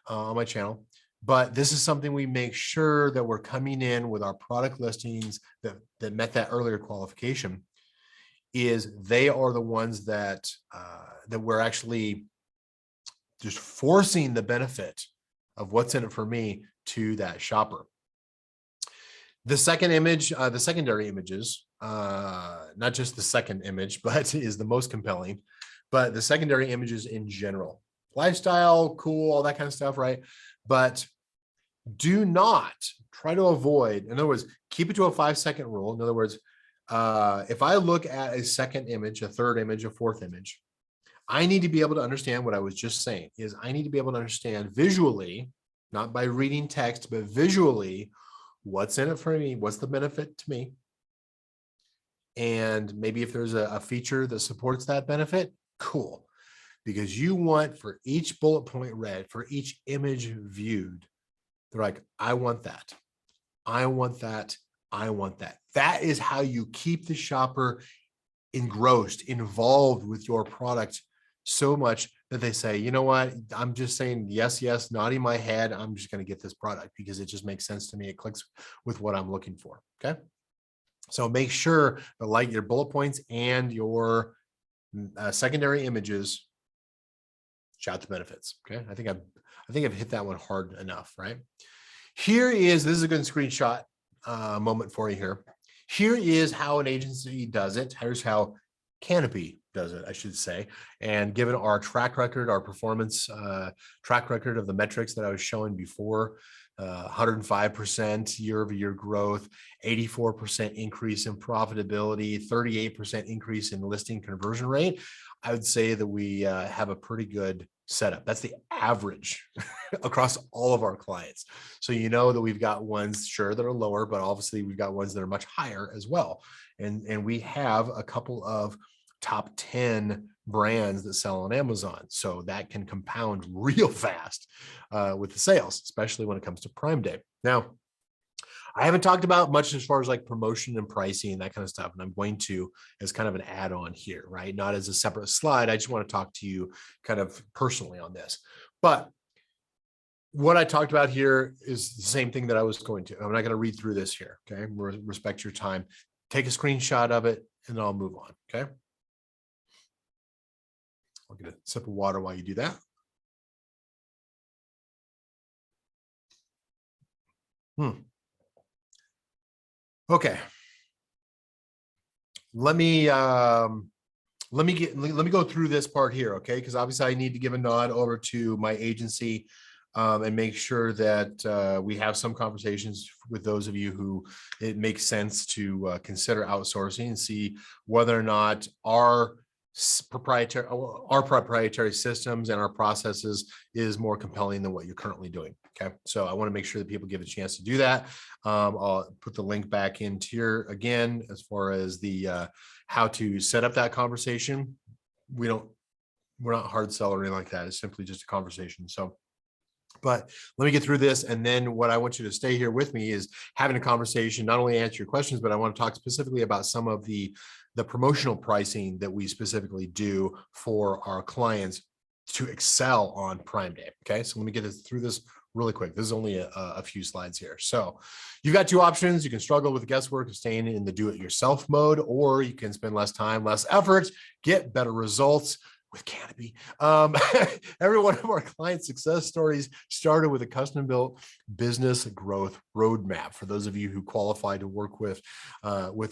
on my channel. But this is something we make sure that we're coming in with our product listings that met that earlier qualification. Is they are the ones that that we're actually just forcing the benefit of what's in it for me to that shopper. The second image, the secondary images, not just the second image, but is the most compelling, but the secondary images in general. Lifestyle, cool, all that kind of stuff, right? But do not try to avoid, in other words, keep it to a 5-second rule. In other words, if I look at a second image, a third image, a fourth image, I need to be able to understand what I was just saying is I need to be able to understand visually, not by reading text, but visually, what's in it for me? What's the benefit to me? And maybe if there's a feature that supports that benefit, cool. Because you want for each bullet point read, for each image viewed, they're like, I want that. I want that. I want that. That is how you keep the shopper engrossed, involved with your product so much that they say, you know what, I'm just saying yes, yes, nodding my head. I'm just going to get this product because it just makes sense to me. It clicks with what I'm looking for. Okay. So make sure that like your bullet points and your secondary images shout the benefits. Okay. I think I've hit that one hard enough, right? This is a good screenshot moment for you here. Here is how an agency does it. Here's how Canopy does it, I should say. And given our track record, our performance track record of the metrics that I was showing before, 105% year-over-year growth, 84% increase in profitability, 38% increase in listing conversion rate, I would say that we have a pretty good setup. That's the average across all of our clients. So you know that we've got ones, sure, that are lower, but obviously we've got ones that are much higher as well. And we have a couple of top 10 brands that sell on Amazon. So that can compound real fast with the sales, especially when it comes to Prime Day. Now, I haven't talked about much as far as like promotion and pricing and that kind of stuff. And I'm going to as kind of an add-on here, right? Not as a separate slide. I just want to talk to you kind of personally on this. But what I talked about here is the same thing that I was going to. I'm not going to read through this here. Okay. Respect your time. Take a screenshot of it and then I'll move on. Okay. I'll get a sip of water while you do that. Okay. Let me go through this part here, okay? Because obviously I need to give a nod over to my agency and make sure that we have some conversations with those of you who it makes sense to consider outsourcing and see whether or not our proprietary systems and our processes is more compelling than what you're currently doing. Okay, so I want to make sure that people give a chance to do that. I'll put the link back into here again as far as the how to set up that conversation. We're not hard sell or anything like that. It's simply just a conversation. So, but let me get through this. And then what I want you to stay here with me is having a conversation, not only answer your questions, but I want to talk specifically about some of the promotional pricing that we specifically do for our clients to excel on Prime Day. Okay, so let me get through this really quick. This is only a few slides here. So you've got two options. You can struggle with the guesswork of staying in the do-it-yourself mode, or you can spend less time, less effort, get better results with Canopy. Every one of our client success stories started with a custom-built business growth roadmap. For those of you who qualify to work with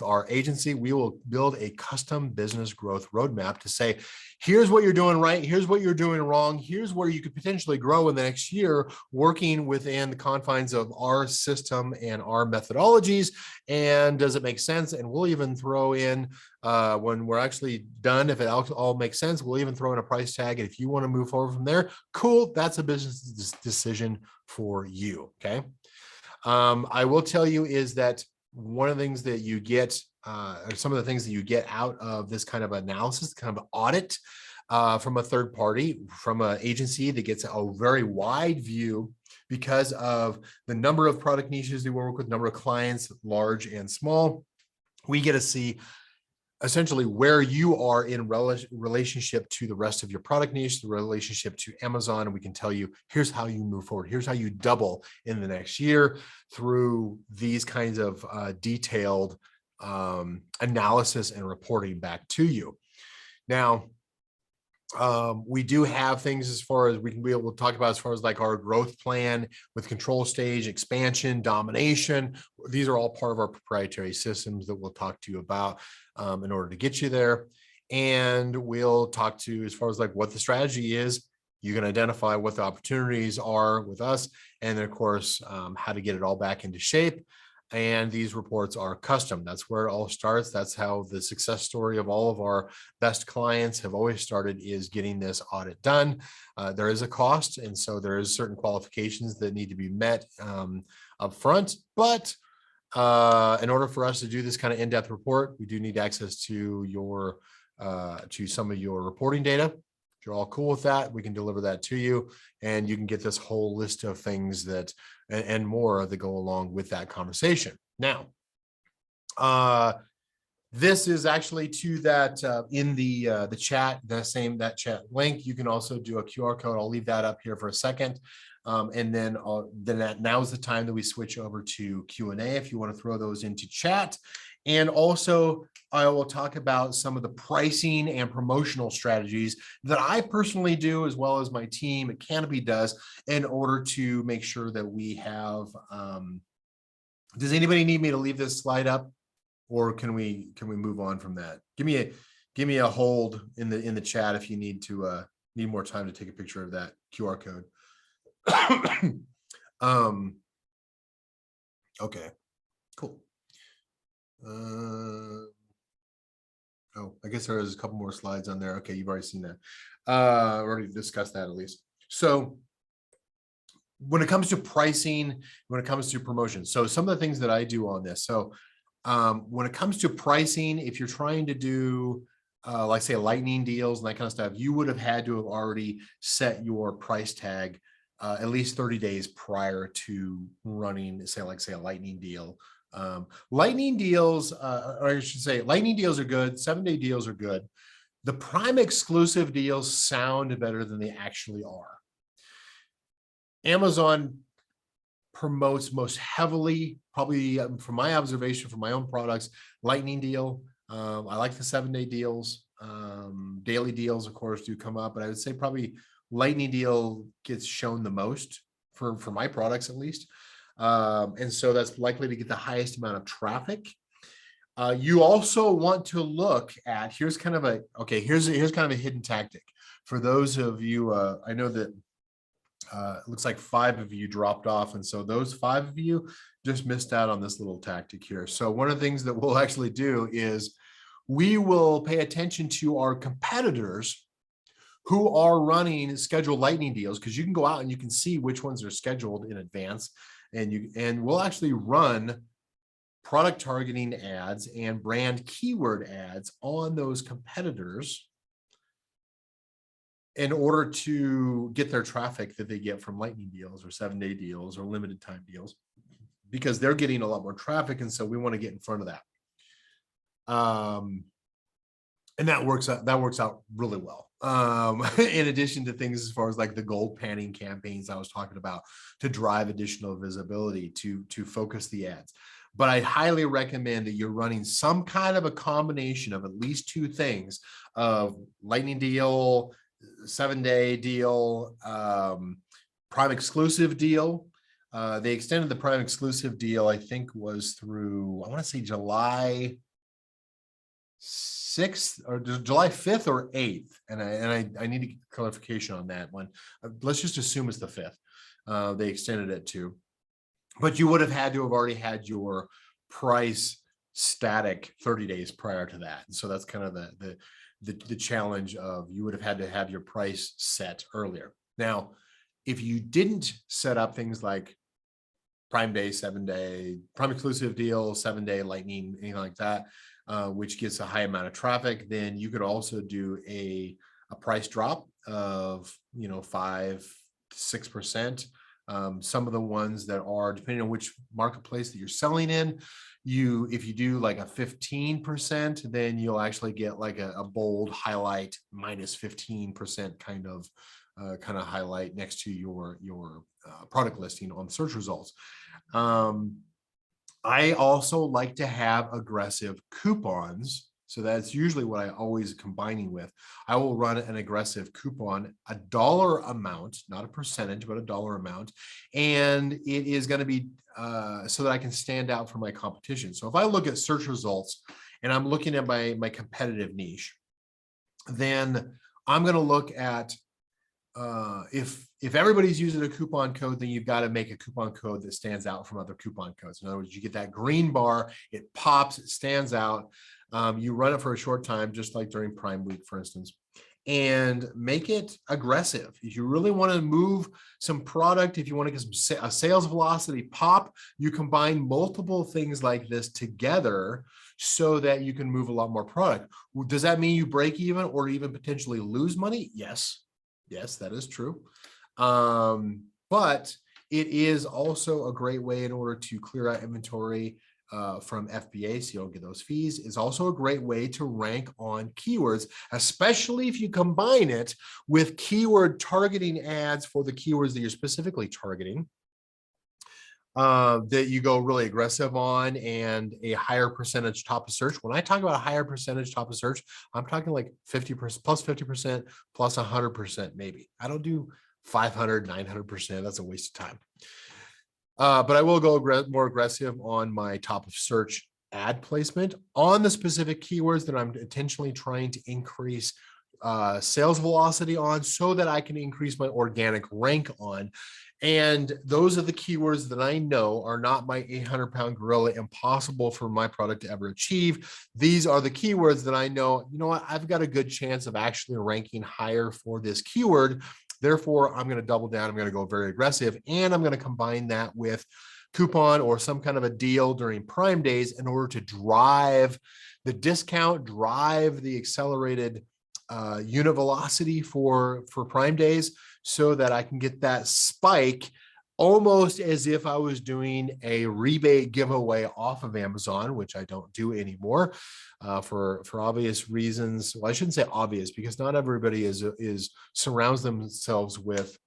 our agency, we will build a custom business growth roadmap to say, here's what you're doing right, here's what you're doing wrong, here's where you could potentially grow in the next year, working within the confines of our system and our methodologies. And does it make sense? And we'll even throw in, when we're actually done, if it all makes sense, we'll even throw in a price tag. And if you want to move forward from there, cool, that's a business decision for you. Okay. I will tell you is that one of the things that you get, or some of the things that you get out of this kind of analysis, kind of audit from a third party, from an agency that gets a very wide view because of the number of product niches they work with, number of clients, large and small. We get to see essentially where you are in relationship to the rest of your product niche, the relationship to Amazon, and we can tell you, here's how you move forward. Here's how you double in the next year through these kinds of detailed analysis and reporting back to you. Now, we do have things as far as we'll talk about as far as like our growth plan with control stage, expansion, domination. These are all part of our proprietary systems that we'll talk to you about in order to get you there. And we'll talk to you as far as like what the strategy is. You can identify what the opportunities are with us. And then of course, how to get it all back into shape. And these reports are custom. That's where it all starts. That's how the success story of all of our best clients have always started, is getting this audit done. There is a cost. And so there is certain qualifications that need to be met up front. But in order for us to do this kind of in-depth report, we do need access to your to some of your reporting data. If you're all cool with that, we can deliver that to you, and you can get this whole list of things that and more that go along with that conversation. Now, this is actually to that in the chat, that chat link. You can also do a QR code. I'll leave that up here for a second. And then now's the time that we switch over to Q&A if you want to throw those into chat. And also, I will talk about some of the pricing and promotional strategies that I personally do, as well as my team at Canopy does, in order to make sure that we have. Does anybody need me to leave this slide up, or can we move on from that? Give me a hold in the chat if you need more time to take a picture of that QR code. Okay, cool. Oh, I guess there is a couple more slides on there. Okay, you've already seen that. Already discussed that at least. So when it comes to pricing, when it comes to promotion, so some of the things that I do on this. So when it comes to pricing, if you're trying to do like say lightning deals and that kind of stuff, you would have had to have already set your price tag at least 30 days prior to running, say a lightning deal. Lightning deals, or I should say lightning deals are good. 7-day deals are good. The Prime exclusive deals sound better than they actually are. Amazon promotes most heavily, probably from my observation, from my own products, lightning deal. I like the 7-day deals. Daily deals, of course, do come up, but I would say probably lightning deal gets shown the most for my products, at least. And so that's likely to get the highest amount of traffic. You also want to look at, here's kind of a hidden tactic for those of you. I know that it looks like 5 of you dropped off, and so those 5 of you just missed out on this little tactic here. So one of the things that we'll actually do is we will pay attention to our competitors who are running scheduled lightning deals, because you can go out and you can see which ones are scheduled in advance, and we'll actually run product targeting ads and brand keyword ads on those competitors in order to get their traffic that they get from lightning deals or 7-day deals or limited time deals, because they're getting a lot more traffic. And so we want to get in front of that. And that works out really well. In addition to things as far as like the gold panning campaigns I was talking about to drive additional visibility to focus the ads. But I highly recommend that you're running some kind of a combination of at least 2 things of lightning deal, 7-day deal, Prime exclusive deal. They extended the Prime exclusive deal, I think was through, I want to say July 6th or July 5th or 8th. And I need to get clarification on that one. Let's just assume it's the 5th. They extended it to, but you would have had to have already had your price static 30 days prior to that. And so that's kind of the challenge of, you would have had to have your price set earlier. Now, if you didn't set up things like Prime Day, 7-day, Prime exclusive deal, 7-day lightning, anything like that, which gets a high amount of traffic, then you could also do a price drop of 5-6%. Some of the ones that are, depending on which marketplace that you're selling in, if you do like a 15%, then you'll actually get like a bold highlight -15% kind of highlight next to your product listing on search results. I also like to have aggressive coupons. So that's usually what I always combining with. I will run an aggressive coupon, a dollar amount, not a percentage, but a dollar amount. And it is going to be so that I can stand out from my competition. So if I look at search results and I'm looking at my competitive niche, then I'm going to look at if everybody's using a coupon code, then you've got to make a coupon code that stands out from other coupon codes. In other words, you get that green bar, it pops, it stands out. You run it for a short time, just like during Prime Week, for instance, and make it aggressive. If you really want to move some product, if you want to get a sales velocity pop, you combine multiple things like this together so that you can move a lot more product. Does that mean you break even or even potentially lose money? Yes. Yes, that is true. But it is also a great way in order to clear out inventory from FBA, so you don't get those fees. It's also a great way to rank on keywords, especially if you combine it with keyword targeting ads for the keywords that you're specifically targeting. that you go really aggressive on and a higher percentage top of search. When I talk about a higher percentage top of search, I'm talking like 50% plus 50% plus 100% maybe. I don't do 500, 900%. That's a waste of time. But I will go more aggressive on my top of search ad placement on the specific keywords that I'm intentionally trying to increase sales velocity on, so that I can increase my organic rank on. And those are the keywords that I know are not my 800-pound gorilla, impossible for my product to ever achieve. These are the keywords that I know, you know what, I've got a good chance of actually ranking higher for this keyword. Therefore, I'm going to double down. I'm going to go very aggressive, and I'm going to combine that with coupon or some kind of a deal during Prime Days in order to drive the discount, drive the accelerated unit velocity for Prime Days, so that I can get that spike almost as if I was doing a rebate giveaway off of Amazon, which I don't do anymore for obvious reasons. Well, I shouldn't say obvious, because not everybody is surrounds themselves with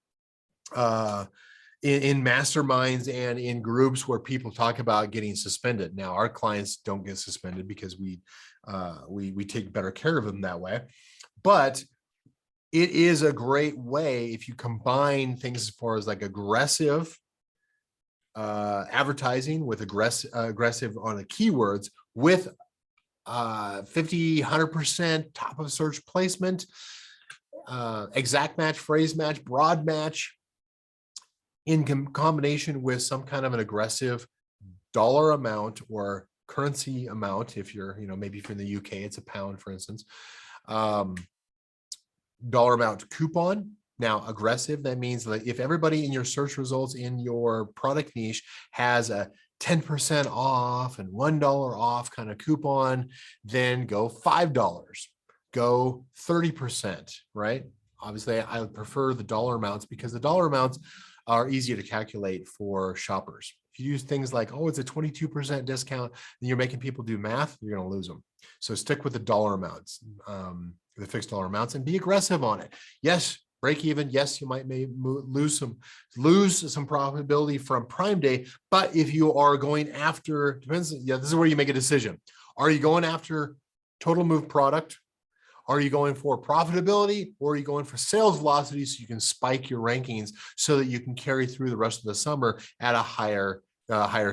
in masterminds and in groups where people talk about getting suspended. Now, our clients don't get suspended because we take better care of them that way. But it is a great way if you combine things as far as like aggressive advertising with aggressive on the keywords with 50, 100% top of search placement, exact match, phrase match, broad match, in combination with some kind of an aggressive dollar amount or currency amount. If you're, maybe if you're in the UK, it's a pound, for instance. Dollar amount coupon. Now, aggressive, that means that if everybody in your search results in your product niche has a 10% off and $1 off kind of coupon, then go $5, go 30%, right? Obviously, I prefer the dollar amounts because the dollar amounts are easier to calculate for shoppers. If you use things like, oh, it's a 22% discount, and you're making people do math, you're going to lose them. So stick with the dollar amounts, the fixed dollar amounts, and be aggressive on it. Yes, break even. Yes, you might lose some profitability from Prime Day, but if you are going after, depends. Yeah, this is where you make a decision. Are you going after total move product? Are you going for profitability, or are you going for sales velocity so you can spike your rankings so that you can carry through the rest of the summer at a higher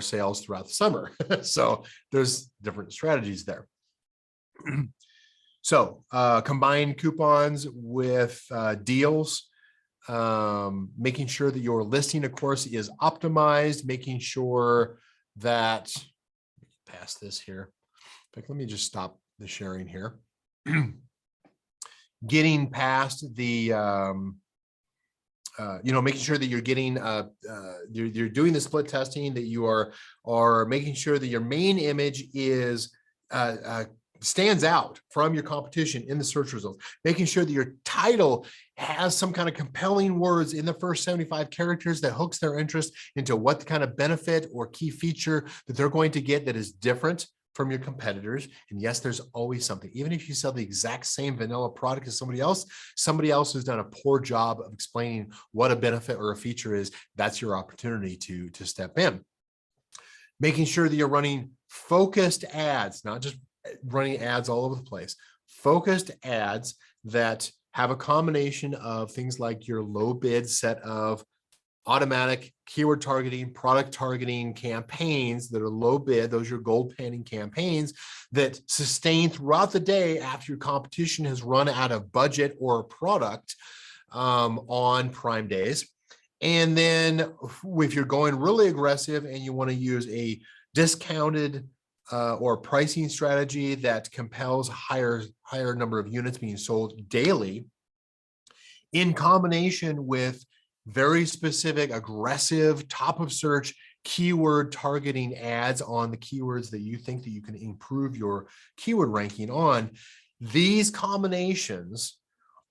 sales throughout the summer? So there's different strategies there. So combine coupons with deals, making sure that your listing, of course, is optimized, making sure that, pass this here. In fact, let me just stop the sharing here. Getting past the, making sure that you're getting, you're doing the split testing, that you are making sure that your main image is stands out from your competition in the search results, making sure that your title has some kind of compelling words in the first 75 characters that hooks their interest into what kind of benefit or key feature that they're going to get that is different from your competitors. And yes, there's always something. Even if you sell the exact same vanilla product as somebody else who's done a poor job of explaining what a benefit or a feature is, that's your opportunity to step in. Making sure that you're running focused ads, not just running ads all over the place, focused ads that have a combination of things like your low bid set of automatic keyword targeting, product targeting campaigns that are low bid. Those are your gold panning campaigns that sustain throughout the day after your competition has run out of budget or product on Prime Days. And then if you're going really aggressive and you want to use a discounted or pricing strategy that compels higher number of units being sold daily, in combination with very specific, aggressive, top of search keyword targeting ads on the keywords that you think that you can improve your keyword ranking on, these combinations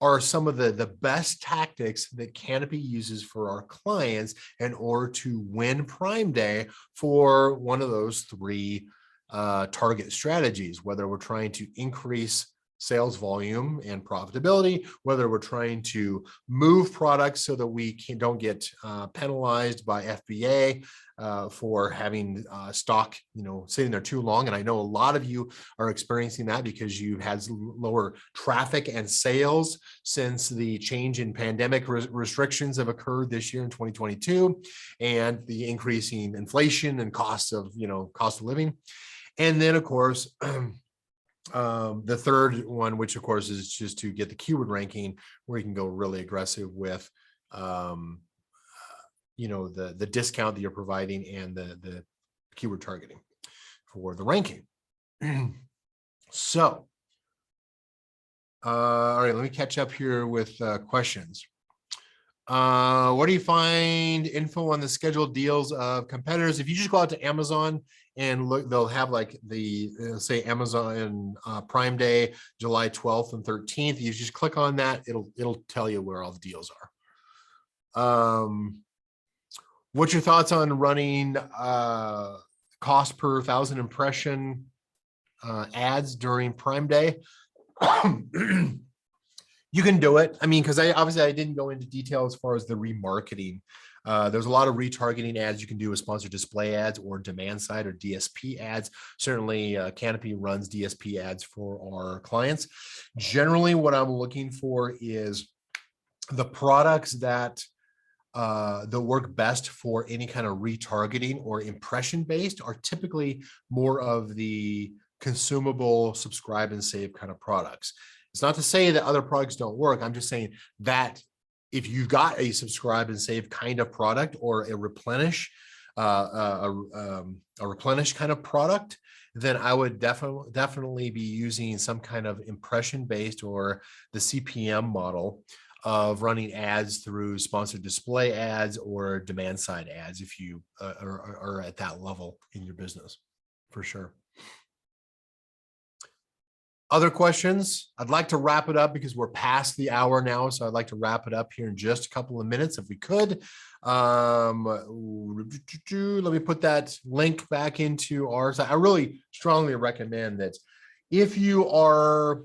are some of the best tactics that Canopy uses for our clients in order to win Prime Day for one of those three target strategies, whether we're trying to increase sales volume and profitability, whether we're trying to move products so that we don't get penalized by FBA for having stock, sitting there too long. And I know a lot of you are experiencing that because you've had lower traffic and sales since the change in pandemic restrictions have occurred this year in 2022, and the increasing inflation and cost of living. And then, of course, the third one, which of course is just to get the keyword ranking, where you can go really aggressive with the discount that you're providing and the keyword targeting for the ranking. So all right, let me catch up here with questions. Where do you find info on the scheduled deals of competitors? If you just go out to Amazon and look, they'll have like the say Amazon Prime Day, July 12th and 13th. You just click on that. It'll tell you where all the deals are. What's your thoughts on running cost per 1,000 impression ads during Prime Day? You can do it. I mean, because I didn't go into detail as far as the remarketing. There's a lot of retargeting ads you can do with sponsored display ads or demand side or DSP ads. Certainly, Canopy runs DSP ads for our clients. Generally, what I'm looking for is the products that work best for any kind of retargeting or impression based are typically more of the consumable, subscribe and save kind of products. It's not to say that other products don't work. I'm just saying that if you've got a subscribe and save kind of product or a replenish kind of product, then I would definitely be using some kind of impression based or the CPM model of running ads through sponsored display ads or demand side ads if you are at that level in your business, for sure. Other questions? I'd like to wrap it up because we're past the hour now. So I'd like to wrap it up here in just a couple of minutes if we could. Let me put that link back into ours. I really strongly recommend that if you are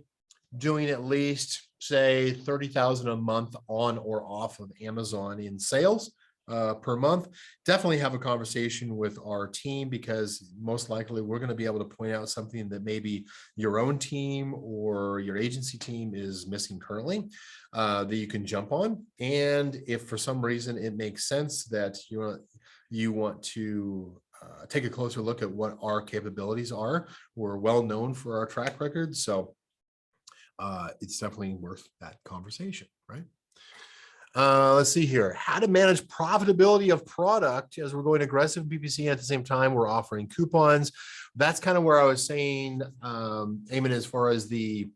doing at least, say, 30,000 a month on or off of Amazon in sales per month, definitely have a conversation with our team, because most likely we're going to be able to point out something that maybe your own team or your agency team is missing currently that you can jump on. And if for some reason it makes sense that you want to take a closer look at what our capabilities are, we're well known for our track record. So it's definitely worth that conversation, right? Let's see here. How to manage profitability of product as we're going aggressive PPC, at the same time we're offering coupons. That's kind of where I was saying, Eamon, as far as it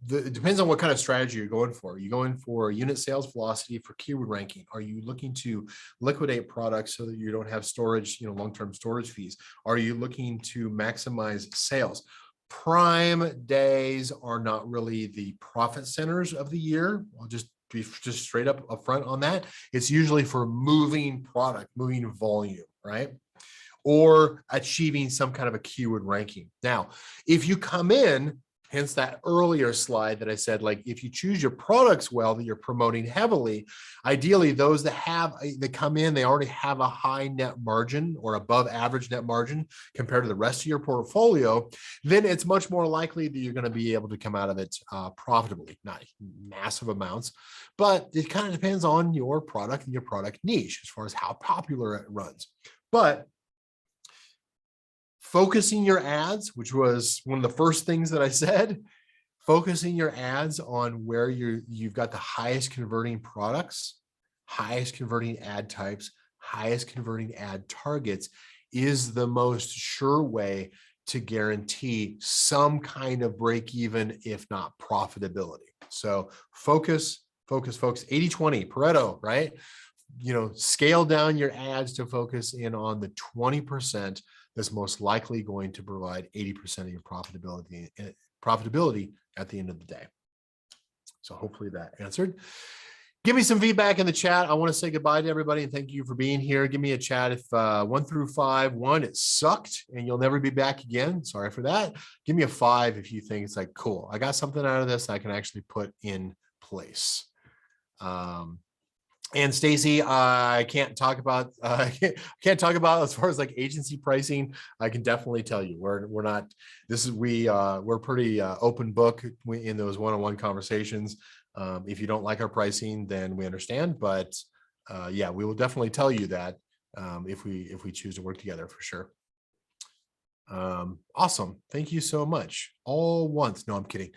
depends on what kind of strategy you're going for. Are you going for unit sales velocity for keyword ranking? Are you looking to liquidate products so that you don't have storage, long-term storage fees? Are you looking to maximize sales? Prime days are not really the profit centers of the year. I'll just be straight up upfront on that. It's usually for moving product, moving volume, right? Or achieving some kind of a keyword ranking. Now, if you come in, hence that earlier slide that I said, like if you choose your products well that you're promoting heavily, ideally those that come in, they already have a high net margin or above average net margin compared to the rest of your portfolio, then it's much more likely that you're going to be able to come out of it profitably, not massive amounts, but it kind of depends on your product and your product niche as far as how popular it runs. But focusing your ads, which was one of the first things that I said, focusing your ads on where you've got the highest converting products, highest converting ad types, highest converting ad targets is the most sure way to guarantee some kind of break even, if not profitability. So focus, 80-20 Pareto, right? Scale down your ads to focus in on the 20% that's most likely going to provide 80% of your profitability at the end of the day. So hopefully that answered. Give me some feedback in the chat. I want to say goodbye to everybody and thank you for being here. Give me a chat if 1 through 5, 1, it sucked and you'll never be back again. Sorry for that. Give me a 5 if you think it's like, cool, I got something out of this I can actually put in place. And Stacy, I can't talk about can't talk about as far as like agency pricing. I can definitely tell you we're not. This is we're pretty open book in those one-on-one conversations. If you don't like our pricing, then we understand. But yeah, we will definitely tell you that if we choose to work together for sure. Awesome. Thank you so much. All once. No, I'm kidding.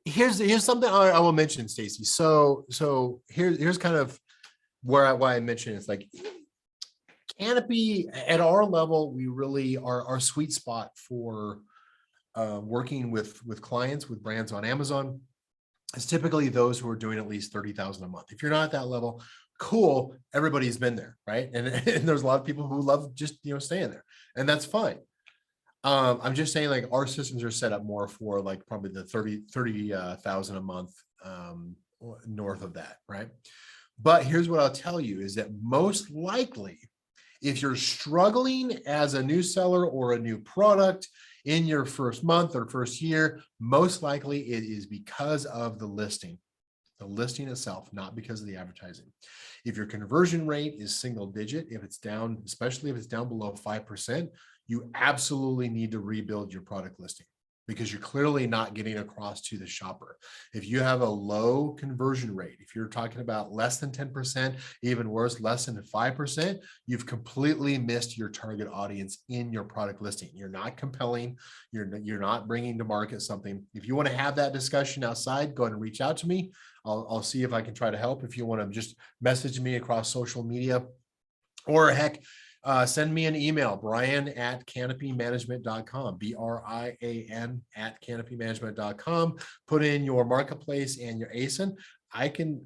Here's something I will mention, Stacy. So here's kind of why I mentioned it's like Canopy at our level, we really are our sweet spot for working with clients with brands on Amazon is typically those who are doing at least 30,000 a month. If you're not at that level, cool, everybody's been there, right? And there's a lot of people who love just staying there, and that's fine. I'm just saying like our systems are set up more for like probably the 30,000 a month north of that, right? But here's what I'll tell you is that most likely if you're struggling as a new seller or a new product in your first month or first year, most likely it is because of the listing itself, not because of the advertising. If your conversion rate is single digit, if it's down, especially if it's down below 5%, you absolutely need to rebuild your product listing because you're clearly not getting across to the shopper. If you have a low conversion rate, if you're talking about less than 10%, even worse, less than 5%, you've completely missed your target audience in your product listing. You're not compelling. You're not bringing to market something. If you want to have that discussion outside, go ahead and reach out to me. I'll see if I can try to help. If you want to just message me across social media, or heck, send me an email, brian@canopymanagement.com, BRIAN @canopymanagement.com. Put in your marketplace and your ASIN. I can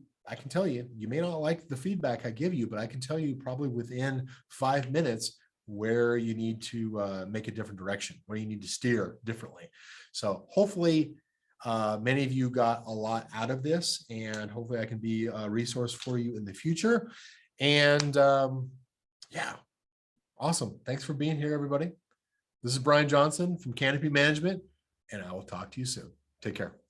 tell you, you may not like the feedback I give you, but I can tell you probably within 5 minutes where you need to make a different direction, where you need to steer differently. So hopefully many of you got a lot out of this, and hopefully I can be a resource for you in the future. And yeah, awesome. Thanks for being here, everybody. This is Brian Johnson from Canopy Management, and I will talk to you soon. Take care.